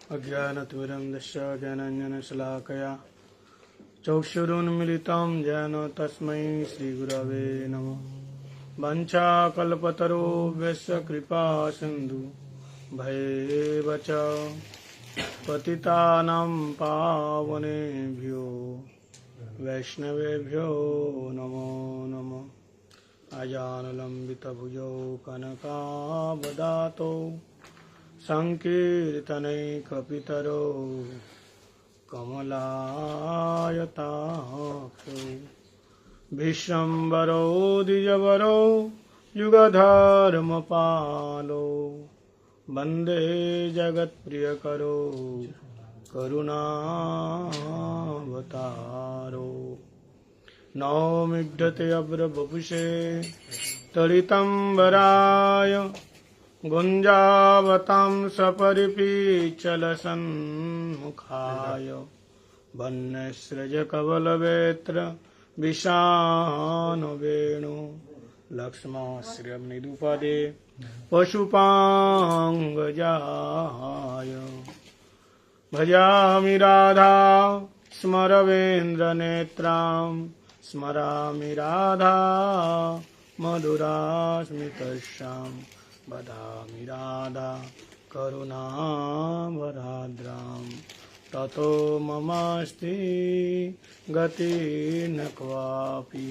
अज्ञानतिमिरन्दस्य ज्ञानाञ्जनशलाकया चक्षुरुन्मिलितं येन तस्मै श्रीगुरवे नमः। वाञ्छाकल्पतरुभ्यश्च कृपासिन्धु भैव च पतितानां पावनेभ्यो वैष्णवेभ्यो नमो नमः। अजानुलम्बितभुजौ कनकावदातौ संकीर्तनैकपितरो कमलायताक्षौ विश्वम्भरो द्विजवरो युगधर्मपालो वन्दे जगत्प्रियकरो करुणावतारो। नौमिढ्यते अभ्रवपुषे तडितम्बराय गुञ्जावतां सपरिपीचलसन्मुखाय वन्यस्रजकवलवेत्र विषाणवेणु लक्ष्मश्रियमृदुपदे पशुपाङ्गजाय भजामि राधा स्मरवेन्द्रनेत्रां स्मरामि राधा मधुरास्मितस्यां वदामि राधा करुणावराद्रां ततो ममास्ति गतिर्न क्वापि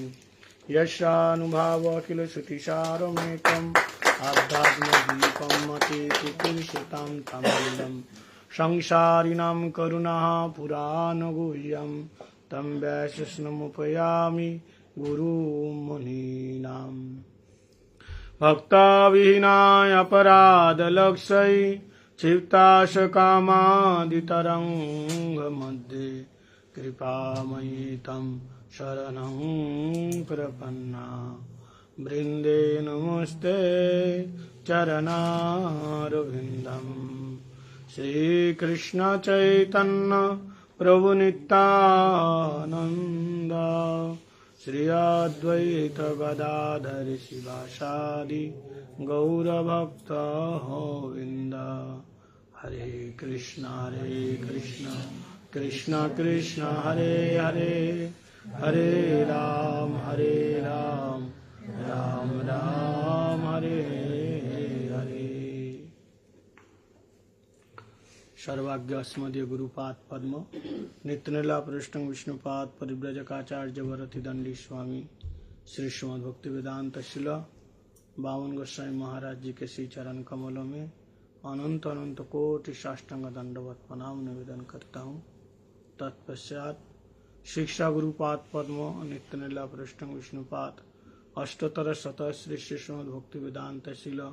यस्यानुभावो श्रुतिसारमेकम् आध्यात्मदीपं मतेति पुरुषतां तमलं संसारिणां करुणः पुराणगुह्यं तं वैष्णवमुपयामि गुरुमुनीनाम्। भक्ताविहीनाय अपराधलक्ष्यै क्षिप्ताशकामादितरङ्गमध्ये कृपामयि तं शरणं प्रपन्ना वृन्दे नमस्ते चरणारविन्दम्। श्रीकृष्ण चैतन्य प्रभु नित्यानन्द श्री अद्वैत गदाधर शिवासादि गौरभक्त गोविंद। हरे कृष्ण कृष्ण कृष्ण हरे हरे हरे राम राम राम हरे हरे। सर्वाज्ञ अस्मदीय गुरुपाद पद्म नित्यनीला पृष्ठं विष्णुपाद परिव्रजकाचार्य भरती दंडी स्वामी श्री श्रीमद् भक्ति वेदांत शिला बावन गोस्वामी महाराज जी के श्री चरण कमलों में अनंत अनंत कोटि साष्टांग दंडवत प्रणाम निवेदन करता हूँ। तत्पश्चात शिक्षा गुरुपाद पद्म नित्यनीला पृष्ठं विष्णुपाद अष्टोत्तर शत श्री श्रीमद् भक्ति वेदांत शिला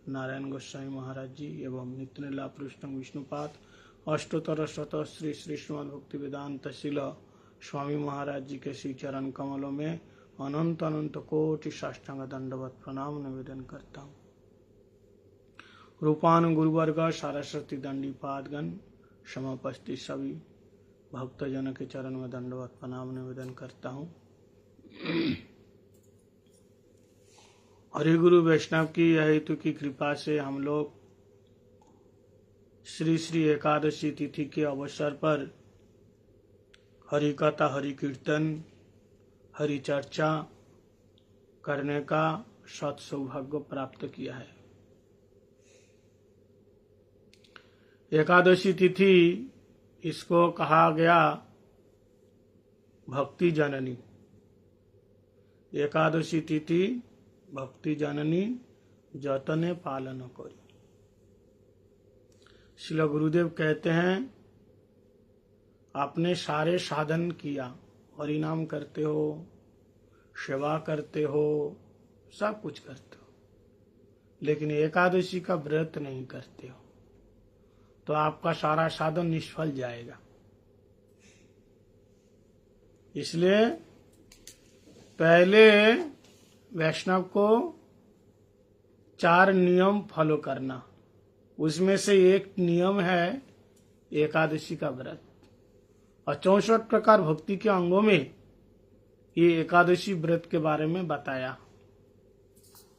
नारायण गोस्वामी महाराज जी एवं नित्यनीला पृष्ठं विष्णुपाद अष्टोत्तर शत श्री श्रीमद् भक्ति वेदांत शिला स्वामी महाराज जी के श्री चरण कमलों में अनंत अनंत कोटि साष्टांग दंडवत प्रणाम निवेदन करता हूँ। रूपान गुरुवर्ग सारस्वती दंडी पादगण समपस्थित सभी भक्तजन के चरण में दंडवत प्रणाम निवेदन करता हूँ। हरि गुरु वैष्णव की हेतु की कृपा से हम लोग श्री श्री एकादशी तिथि के अवसर पर हरि कथा हरि कीर्तन हरि चर्चा करने का सत्सौभाग्य प्राप्त किया है। एकादशी तिथि इसको कहा गया भक्ति जननी। एकादशी तिथि भक्ति जननी जतने पालन करी। श्रील गुरुदेव कहते हैं आपने सारे साधन किया, हरिनाम करते हो, सेवा करते हो, सब कुछ करते हो, लेकिन एकादशी का व्रत नहीं करते हो तो आपका सारा साधन निष्फल जाएगा। इसलिए पहले वैष्णव को 4 नियम फॉलो करना, उसमें से एक नियम है एकादशी का व्रत। और 64 प्रकार भक्ति के अंगों में ये एकादशी व्रत के बारे में बताया।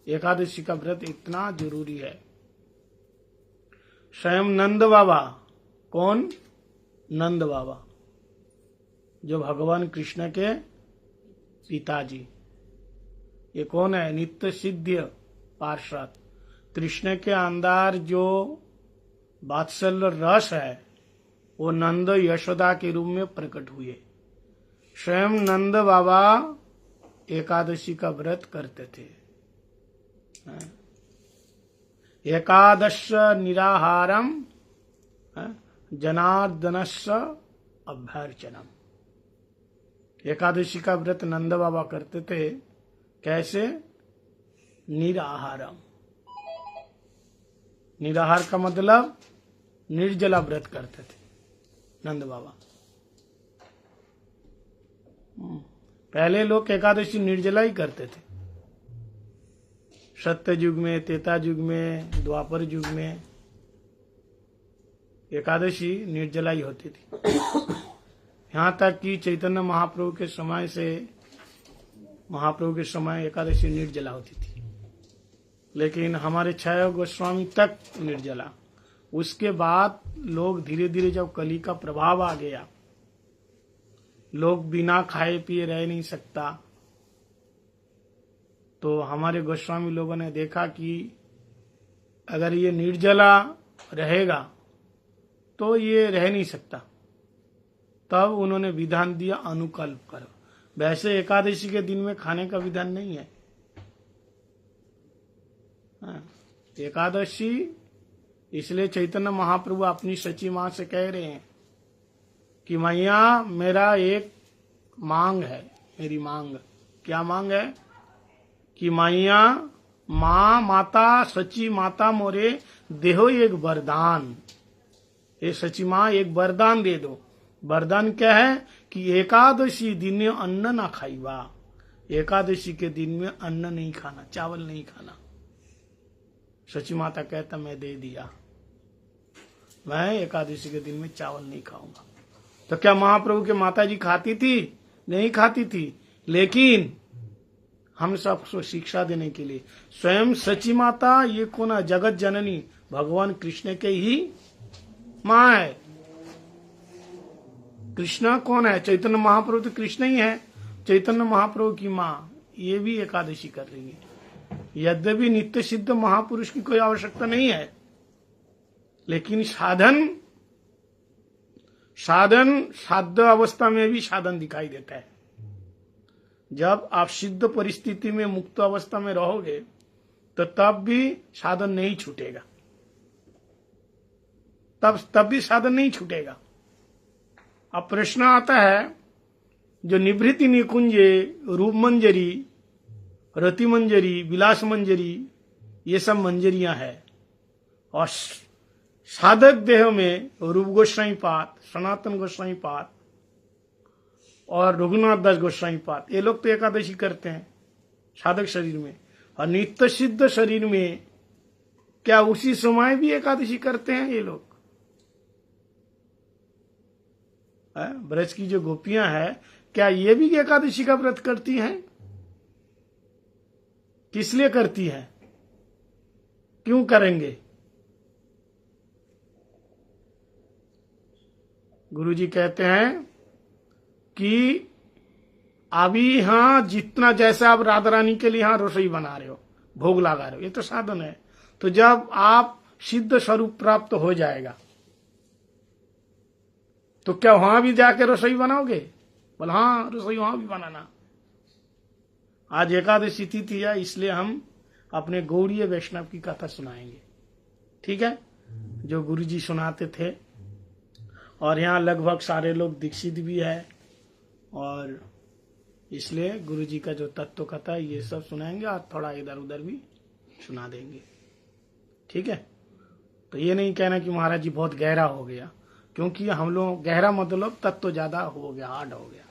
एकादशी का व्रत इतना जरूरी है। स्वयं नंद बाबा कौन? नंद बाबा, जो भगवान कृष्ण के पिताजी। ये कौन है? नित्य सिद्ध पार्षद। कृष्ण के अंदर जो वात्सल्य रस है वो नंद यशोदा के रूप में प्रकट हुए। स्वयं नंद बाबा एकादशी का व्रत करते थे। एकादश निराहारम जनार्दनस्य अभ्यर्चनम। एकादशी का व्रत नंद बाबा करते थे। कैसे? निराहारम। निराहार का मतलब निर्जला व्रत करते थे नंद बाबा। पहले लोग एकादशी निर्जला ही करते थे। सत्य युग में, त्रेता युग में, द्वापर युग में एकादशी निर्जला ही होती थी। यहाँ तक कि चैतन्य महाप्रभु के समय एकादशी निर्जला होती थी। लेकिन हमारे छाया गोस्वामी तक निर्जला। उसके बाद लोग धीरे धीरे, जब कली का प्रभाव आ गया, लोग बिना खाए पिए रह नहीं सकता, तो हमारे गोस्वामी लोगों ने देखा कि अगर ये निर्जला रहेगा तो ये रह नहीं सकता। तब उन्होंने विधान दिया अनुकल्प करो। वैसे एकादशी के दिन में खाने का विधान नहीं है। एकादशी इसलिए चैतन्य महाप्रभु अपनी सची मां से कह रहे हैं कि मैया मेरा एक मांग है। मेरी मांग क्या मांग है? कि मैया माँ माता सची माता मोरे देहो एक वरदान। ये सची माँ एक वरदान दे दो। वरदान क्या है? कि एकादशी दिन में अन्न ना खाईबा। एकादशी के दिन में अन्न नहीं खाना, चावल नहीं खाना। सची माता कहता मैं दे दिया, मैं एकादशी के दिन में चावल नहीं खाऊंगा। तो क्या महाप्रभु के माता जी खाती थी? नहीं खाती थी। लेकिन हम सबको शिक्षा देने के लिए स्वयं सची माता, ये कौन है? जगत जननी भगवान कृष्ण के ही माँ है। कृष्ण कौन है? चैतन्य महाप्रभु तो कृष्ण ही है। चैतन्य महाप्रभु की माँ ये भी एकादशी कर रही है। यद्यपि नित्य सिद्ध महापुरुष की कोई आवश्यकता नहीं है, लेकिन साध्य अवस्था में भी साधन दिखाई देता है। जब आप सिद्ध परिस्थिति में, मुक्त अवस्था में रहोगे तो तब भी साधन नहीं छूटेगा। तब भी साधन नहीं छूटेगा। अब प्रश्न आता है, जो निभृति निकुंजे, रूप मंजरी, रति मंजरी, विलास मंजरी, ये सब मंजरियां हैं। और साधक देह में रूप गोस्वामी पाद, सनातन गोस्वामी पाद और रघुनाथ दास गोस्वामी पाद, ये लोग तो एकादशी करते हैं साधक शरीर में। और नित्य सिद्ध शरीर में क्या उसी समय भी एकादशी करते हैं ये लोग? ब्रज की जो गोपियां हैं, क्या ये भी एकादशी का व्रत करती हैं? किस लिए करती हैं? क्यों करेंगे? गुरुजी कहते हैं कि अभी यहां जितना, जैसे आप राधा रानी के लिए यहां रसोई बना रहे हो, भोग लगा रहे हो, ये तो साधन है। तो जब आप सिद्ध स्वरूप प्राप्त हो जाएगा तो क्या वहां भी जाके रसोई बनाओगे? बोल हाँ, रसोई वहां भी बनाना। आज एकादशी तिथि है, इसलिए हम अपने गौड़ीय वैष्णव की कथा सुनाएंगे। ठीक है? जो गुरुजी सुनाते थे। और यहाँ लगभग सारे लोग दीक्षित भी है, और इसलिए गुरुजी का जो तत्व कथा है ये सब सुनाएंगे, और थोड़ा इधर उधर भी सुना देंगे। ठीक है? तो ये नहीं कहना कि महाराज जी बहुत गहरा हो गया, क्योंकि हम लोग गहरा मतलब तत्व ज्यादा हो गया, हार्ड हो गया।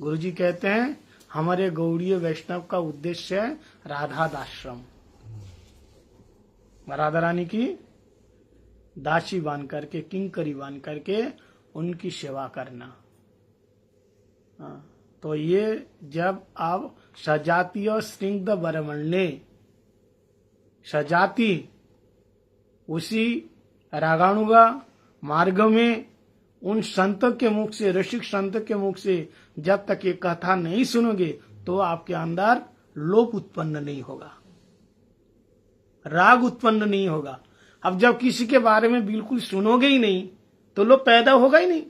गुरुजी कहते हैं हमारे गौड़ीय वैष्णव का उद्देश्य है राधा दाश्रम, राधा रानी की दासी बन करके, किंकरी बन करके उनकी सेवा करना। तो ये जब आप सजातीय स्निग्ध बरमण्य, सजाती उसी रागानुगा मार्ग में उन संतों के मुख से, ऋषिक संतों के मुख से जब तक ये कथा नहीं सुनोगे तो आपके अंदर लोभ उत्पन्न नहीं होगा, राग उत्पन्न नहीं होगा। अब जब किसी के बारे में बिल्कुल सुनोगे ही नहीं तो लोभ पैदा होगा ही नहीं।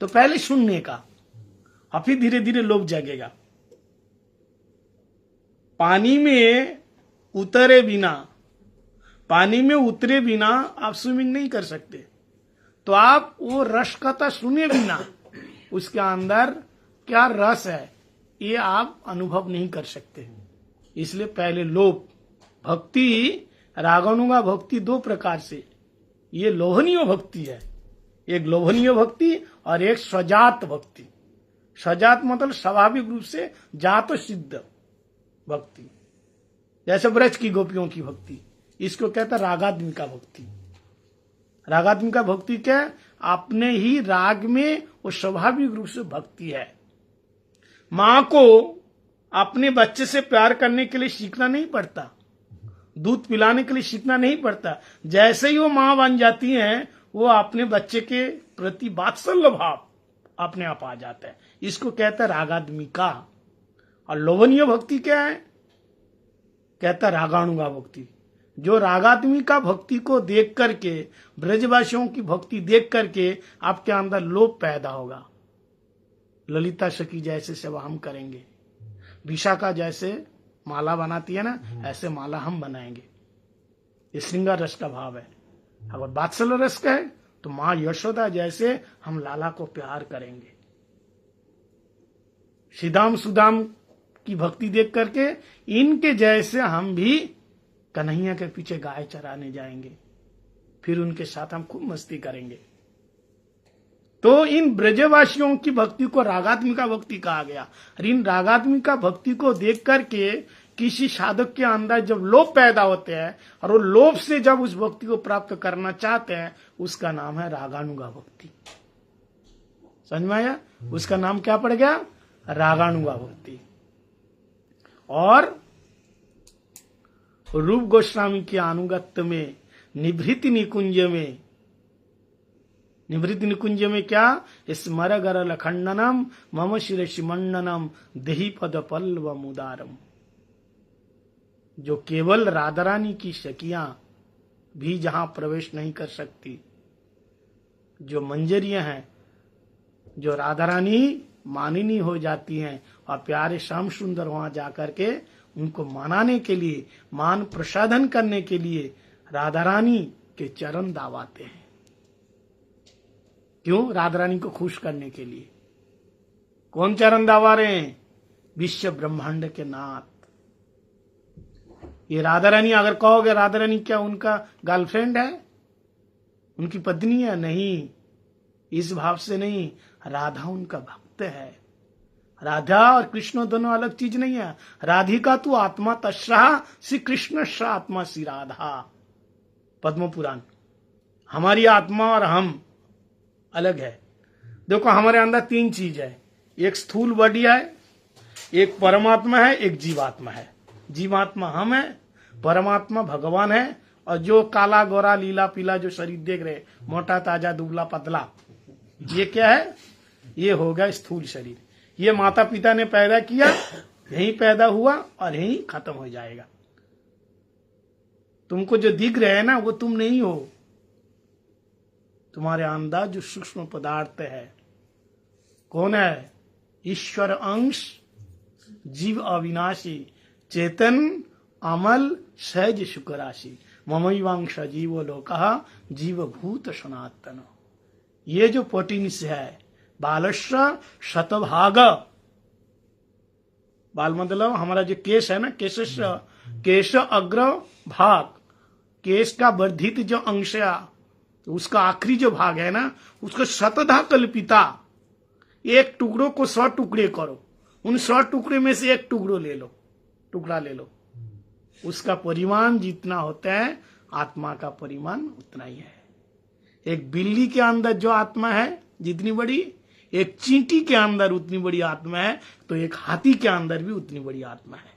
तो पहले सुनने का, और फिर धीरे धीरे लोभ जगेगा। पानी में उतरे बिना आप स्विमिंग नहीं कर सकते। तो आप वो रस कथा सुने बिना उसके अंदर क्या रस है ये आप अनुभव नहीं कर सकते। इसलिए पहले लोभ, भक्ति, रागानुगा भक्ति दो प्रकार से, ये लोभनीय भक्ति है। एक लोभनीय भक्ति और एक स्वजात भक्ति। स्वजात मतलब स्वाभाविक रूप से जात सिद्ध भक्ति, जैसे ब्रज की गोपियों की भक्ति, इसको कहता है रागात्मिका भक्ति। रागात्मिका भक्ति क्या? अपने ही राग में वो स्वाभाविक रूप से भक्ति है। मां को अपने बच्चे से प्यार करने के लिए सीखना नहीं पड़ता, दूध पिलाने के लिए सीखना नहीं पड़ता। जैसे ही वो मां बन जाती हैं वो अपने बच्चे के प्रति वात्सल्य भाव अपने आप आ जाता है। इसको कहता है रागात्मिका। और लोभनीय भक्ति क्या है? कहता है रागानुगा भक्ति। जो रागात्मिका भक्ति को देख करके, ब्रजवासियों की भक्ति देख करके आपके अंदर लोभ पैदा होगा। ललिता सखी जैसे सेवा हम करेंगे, विशाखा जैसे माला बनाती है ना, ऐसे माला हम बनाएंगे। ये श्रृंगार रस का भाव है। अगर वात्सल्य रस का है तो मां यशोदा जैसे हम लाला को प्यार करेंगे। श्रीदाम सुदाम की भक्ति देख करके इनके जैसे हम भी कन्हैया के पीछे गाय चराने जाएंगे, फिर उनके साथ हम खूब मस्ती करेंगे। तो इन ब्रजवासियों की भक्ति को रागात्मिका भक्ति कहा गया। और इन रागात्मिका भक्ति को देख करके किसी साधक के अंदर जब लोभ पैदा होते हैं और वो लोभ से जब उस भक्ति को प्राप्त करना चाहते हैं, उसका नाम है रागानुगा भक्ति। समझ में आया? उसका नाम क्या पड़ गया? रागानुगा भक्ति। और रूप गोस्वामी के अनुगत्य में निभृति निकुंज में क्या? स्मर गरल खंडनम मम शिरसि मंडनम देहि पद पल्लव मुदारम। जो केवल राधा रानी की सखियां भी जहां प्रवेश नहीं कर सकती, जो मंजरियां हैं, जो राधा रानी मानिनी हो जाती हैं और प्यारे श्याम सुंदर वहां जाकर के उनको मनाने के लिए, मान प्रसाधन करने के लिए राधा रानी के चरण दावाते हैं। क्यों? राधा रानी को खुश करने के लिए। कौन चरण दावा रहे हैं? विश्व ब्रह्मांड के नाथ। ये राधा रानी, अगर कहोगे राधा रानी क्या उनका गर्लफ्रेंड है, उनकी पत्नी है? नहीं, इस भाव से नहीं। राधा उनका भक्त है। राधा और कृष्ण दोनों अलग चीज नहीं है। राधिका तू आत्मा तस्सा श्री कृष्ण सा आत्मा श्री राधा। पद्म पुराण। हमारी आत्मा और हम अलग है। देखो हमारे अंदर तीन चीज है, एक स्थूल बॉडी है, एक परमात्मा है, एक जीवात्मा है। जीवात्मा हम है, परमात्मा भगवान है। और जो काला गोरा लीला पीला जो शरीर देख रहे, मोटा ताजा दुबला पतला, ये क्या है? ये हो गया स्थूल शरीर। ये माता पिता ने पैदा किया, यहीं पैदा हुआ और यहीं खत्म हो जाएगा। तुमको जो दिख रहे हैं ना वो तुम नहीं हो। तुम्हारे अंदर जो सूक्ष्म पदार्थ है, कौन है? ईश्वर अंश, जीव अविनाशी, चेतन अमल, सहज सुख राशि। ममैवांश जीवो लोकः जीव भूत सनातन। ये जो पोटिंस है, बालस्य शतभाग। बाल मतलब हमारा जो केश है ना, केश अग्र भाग, केश का वर्धित जो अंश है, तो उसका आखिरी जो भाग है ना, उसको शतधा कल्पिता। एक टुकड़ों को 100 टुकड़े करो, उन 100 टुकड़े में से एक टुकड़ा ले लो। उसका परिमाण जितना होता है, आत्मा का परिमाण उतना ही है। एक बिल्ली के अंदर जो आत्मा है जितनी बड़ी, एक चींटी के अंदर उतनी बड़ी आत्मा है, तो एक हाथी के अंदर भी उतनी बड़ी आत्मा है।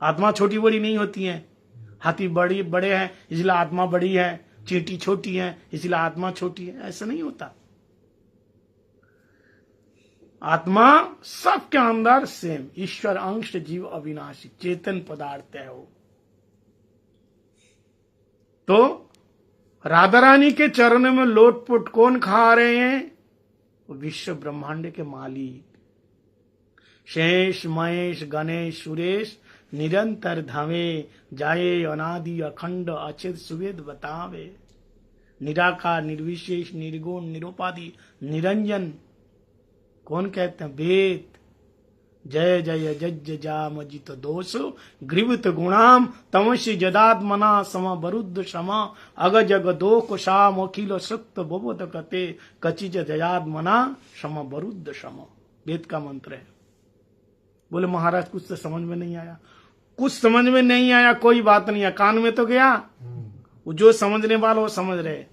आत्मा छोटी बड़ी नहीं होती है। हाथी बड़ी बड़े हैं इसलिए आत्मा बड़ी है, चींटी छोटी है इसलिए आत्मा छोटी है, ऐसा नहीं होता। आत्मा सबके अंदर सेम, ईश्वर अंश जीव अविनाशी चेतन पदार्थ है वो। तो राधा रानी के चरणों में लोटपोट कौन खा रहे हैं? विश्व ब्रह्मांड के मालिक शेष महेश गणेश सुरेश निरंतर धावे जाए अनादि अखंड अचित सुवेद बतावे। निराकार निर्विशेष निर्गुण निरुपाधि निरंजन कौन कहते हैं? वेद। जय जय जज जामजित दोष ग्रीवित गुणाम तमसी जदात्मना सम बरुद्ध क्षमा अग जग दो कुशाम अखिल सक्त बोध कते कचिज जयात्मना सम बरुद्ध क्षमा। वेद का मंत्र है। बोले महाराज कुछ तो समझ में नहीं आया। कुछ समझ में नहीं आया कोई बात नहीं है, कान में तो गया। वो जो समझने वाला वो समझ रहे।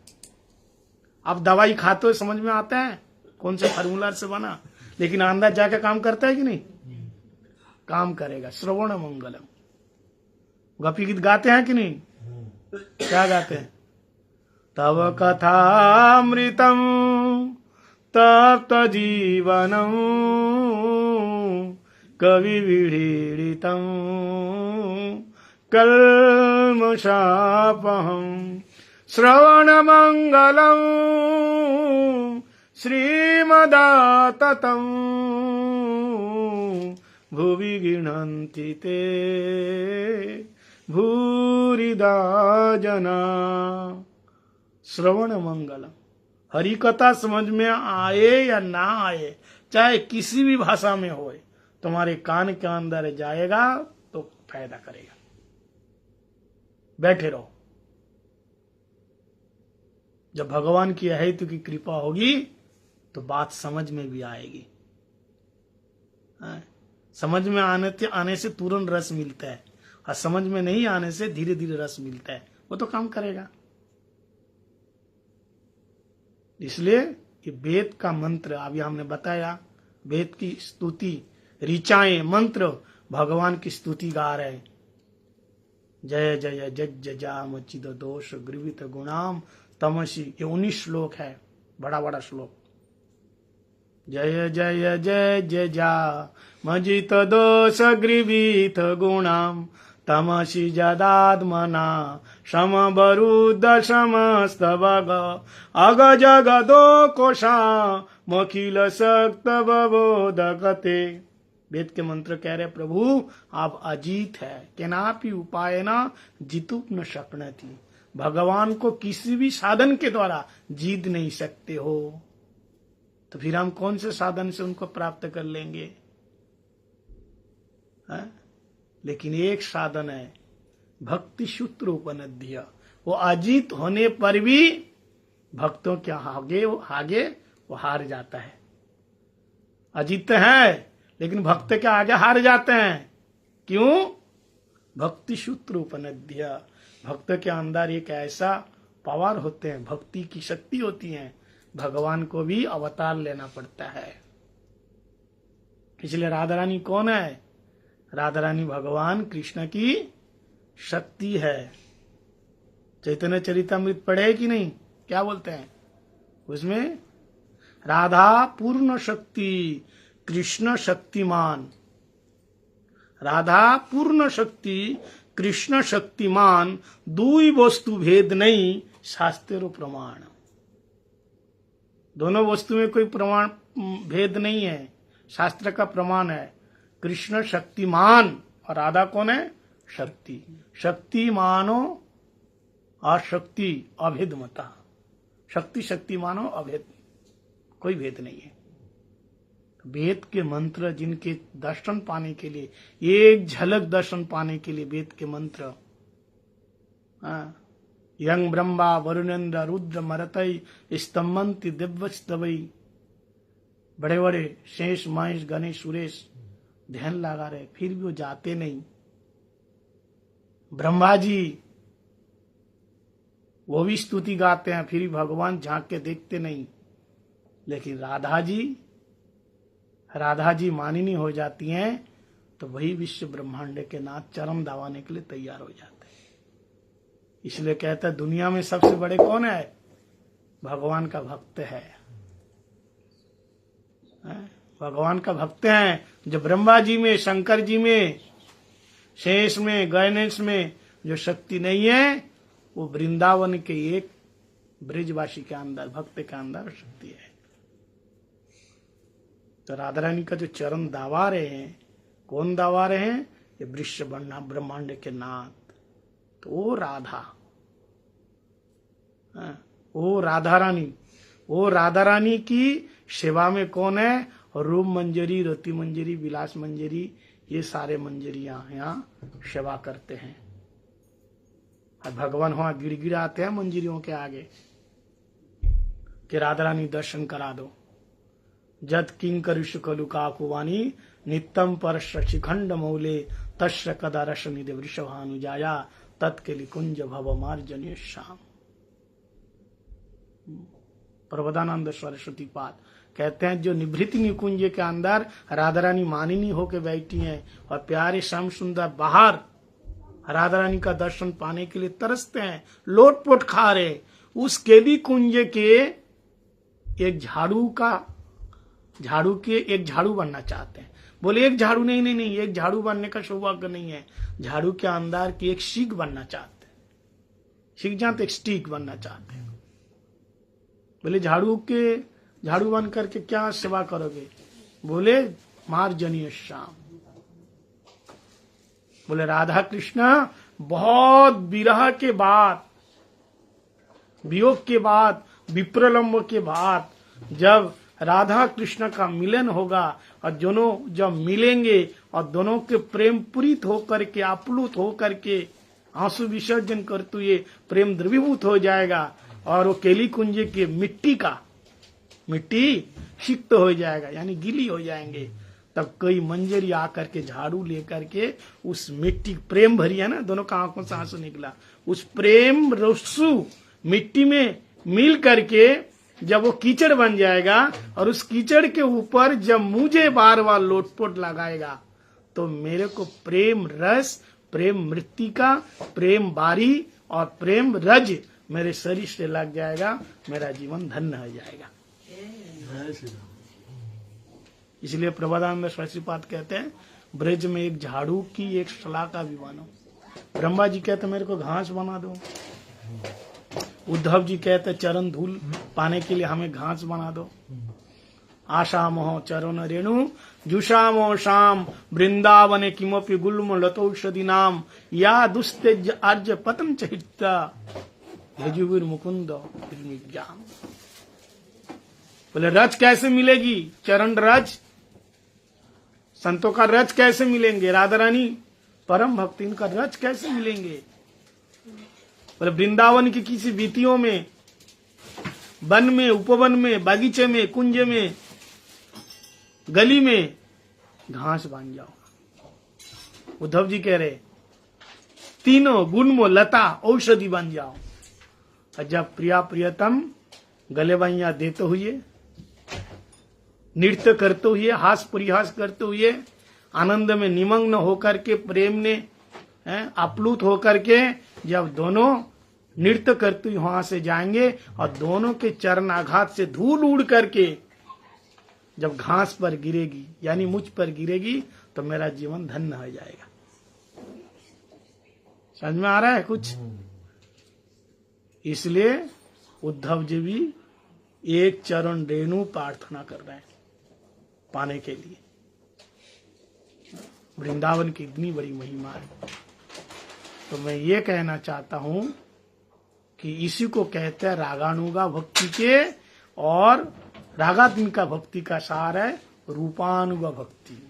अब दवाई खाते हुए समझ में आता है कौन से फार्मूला से बना, लेकिन अंदर जाके काम करता है कि नहीं? काम करेगा। श्रवण मंगलम। गोपी गीत गाते हैं कि नहीं? क्या गाते हैं? तव कथामृतम तप्त जीवनम कवि विड़ीड़ितम कल्मषापहम श्रवण मंगलम श्रीमदाततम भुवि गृह्णन्ति ते भूरिदा जना। श्रवण मंगलम। हरि कथा समझ में आए या ना आए, चाहे किसी भी भाषा में हो, तुम्हारे कान के अंदर जाएगा तो फायदा करेगा। बैठे रहो। जब भगवान की अहेतु की कृपा होगी तो बात समझ में भी आएगी। समझ में आने से तुरंत रस मिलता है, और समझ में नहीं आने से धीरे धीरे रस मिलता है। वो तो काम करेगा। इसलिए कि वेद का मंत्र अभी हमने बताया, वेद की स्तुति ऋचाएं मंत्र भगवान की स्तुति गा रहे। जय जय जज जाम चिद दोष ग्रीवित गुणाम तमसी। ये 19 श्लोक है, बड़ा बड़ा श्लोक। जय जय जय जय जा मजित दोष ग्रीवित गुणाम तमसी जदात्मना सम बरुद्ध समस्त भग अग जग दो कोशा मखिल सक्त बोधकते। वेद के मंत्र कह रहे प्रभु आप अजीत है, केनापि उपाय न जितुप न शक्नति। भगवान को किसी भी साधन के द्वारा जीत नहीं सकते हो, तो फिर हम कौन से साधन से उनको प्राप्त कर लेंगे? है? लेकिन एक साधन है, भक्ति सूत्र उपनद्य। वो अजीत होने पर भी भक्तों के आगे वो हार जाता है। अजीत है लेकिन भक्त के आगे हार जाते हैं। क्यों? भक्ति सूत्र उपनद्य। भक्त के अंदर एक ऐसा पावर होते हैं, भक्ति की शक्ति होती है, भगवान को भी अवतार लेना पड़ता है। इसलिए राधा रानी कौन है? राधा रानी भगवान कृष्ण की शक्ति है। चैतन्य चरितामृत पढ़े कि नहीं? क्या बोलते हैं उसमें? राधा पूर्ण शक्ति कृष्ण शक्तिमान। राधा पूर्ण शक्ति कृष्ण शक्तिमान, दुई वस्तु भेद नहीं शास्त्रों प्रमाण। दोनों वस्तु में कोई प्रमाण भेद नहीं है, शास्त्र का प्रमाण है। कृष्ण शक्तिमान और राधा कौन है? शक्ति। शक्तिमानो और शक्ति अभेद मता। शक्ति शक्तिमानो अभेद, कोई भेद नहीं है। वेद के मंत्र जिनके दर्शन पाने के लिए, एक झलक दर्शन पाने के लिए वेद के मंत्र, यंग ब्रह्मा वरुणेन्द्र रुद्र मरतई स्तंभंति दिव्यस्तवई। बड़े बड़े शेष महेश गणेश सुरेश ध्यान लगा रहे, फिर भी वो जाते नहीं। ब्रह्मा जी वो भी स्तुति गाते हैं, फिर भी भगवान झांक के देखते नहीं। लेकिन राधा जी मानिनी हो जाती हैं तो वही विश्व ब्रह्मांड के नाथ चरम दबाने के लिए तैयार हो जाते हैं। इसलिए कहता है दुनिया में सबसे बड़े कौन है? भगवान का भक्त है। भगवान का भक्त है। जो ब्रह्मा जी में, शंकर जी में, शेष में, गणेश में जो शक्ति नहीं है, वो वृंदावन के एक ब्रिजवासी के अंदर, भक्त के अंदर शक्ति है। तो राधा रानी का जो चरण दबा रहे हैं, कौन दबा रहे हैं? ये वृक्ष ब्रह्मांड के नाथ। तो वो राधा, वो राधा रानी, वो राधा रानी की सेवा में कौन है? रूप मंजरी, रति मंजरी, विलास मंजरी, ये सारे मंजरियां यहाँ सेवा करते हैं। और भगवान वहां गिड़ आते हैं मंजरियों के आगे कि राधा रानी दर्शन करा दो। जत किंकर शुकलु काकुवानी नित्यम पर शिखंड मौले तस्य कदा रस निधि वृषभानुजाया तत्केलि कुंज भव मार्जन्य श्याम। प्रबोधानंद सरस्वती पाद कहते हैं जो निभृति निकुंज के अंदर राधा रानी मानिनी होके बैठी हैं और प्यारे श्याम सुंदर बाहर राधा रानी का दर्शन पाने के लिए तरसते हैं, लोटपोट खा रहे, उस केली कुंज के एक झाड़ू के एक झाड़ू बनना चाहते हैं। बोले एक झाड़ू नहीं, एक झाड़ू बनने का सौभाग्य नहीं है। झाड़ू के अंदर की एक सीख बनना चाहते हैं, सीख जानते, एक स्टिक बनना चाहते हैं। बोले झाड़ू बन करके क्या सेवा करोगे? बोले मार्जनीय श्याम। बोले राधा कृष्ण बहुत विरह के बाद, वियोग के बाद, विप्रलंब के बाद जब राधा कृष्ण का मिलन होगा और दोनों जब मिलेंगे और दोनों के प्रेम पूरित होकर के, आप्लुत होकर के आंसू विसर्जन करते हुए प्रेम द्रवीभूत हो जाएगा और वो केली कुंज के मिट्टी सिक्त हो जाएगा, यानी गीली हो जाएंगे। तब कोई मंजरी आकर के झाड़ू लेकर के उस मिट्टी, प्रेम भरी है ना, दोनों का आंखों से आंसू निकला, उस प्रेम रस्सू मिट्टी में मिल करके जब वो कीचड़ बन जाएगा और उस कीचड़ के ऊपर जब मुझे बार बार लोटपोट लगाएगा तो मेरे को प्रेम रस, प्रेम मृत्तिका, प्रेम बारी और प्रेम रज मेरे शरीर से लग जाएगा, मेरा जीवन धन्य हो जाएगा। इसलिए प्रबोधानंद सरस्वती पाद कहते हैं ब्रज में एक झाड़ू की एक शलाका भी बनो। ब्रह्मा जी कहते मेरे को घास बना दो, उद्धव जी कहते चरण धूल पाने के लिए हमें घास बना दो। आशा मोह चरण रेणु जुषामो शाम वृंदावने किमपि गुल्म लतौषधि नाम या दुस्तेज अर्ज पतन चहिता यजुवीर मुकुंद निर्मिज्ञान। बोले रज कैसे मिलेगी? चरण रज, संतों का रज कैसे मिलेंगे? राधा रानी परम भक्ति, इनका रज कैसे मिलेंगे? बोले वृंदावन की किसी वीथियों में, वन में, उपवन में, बागीचे में, कुंज में, गली में घास बांध जाओ। उद्धव जी कह रहे तीनों गुणमो लता औषधि बन जाओ। और जब प्रिया प्रियतम गलेबाइयां देते हुए, नृत्य करते हुए, हास परिहास करते हुए, आनंद में निमग्न होकर के, प्रेम ने आप्लुत होकर के जब दोनों नृत्य करते हुए वहां से जाएंगे और दोनों के चरण आघात से धूल उड़ करके जब घास पर गिरेगी, यानी मुझ पर गिरेगी, तो मेरा जीवन धन्य हो जाएगा। समझ में आ रहा है कुछ? इसलिए उद्धव जी भी एक चरण रेणु प्रार्थना कर रहे हैं पाने के लिए। वृंदावन की इतनी बड़ी महिमा है। तो मैं ये कहना चाहता हूं कि इसी को कहते हैं रागानुगा भक्ति के, और रागात्मिका भक्ति का सार है रूपानुगा भक्ति।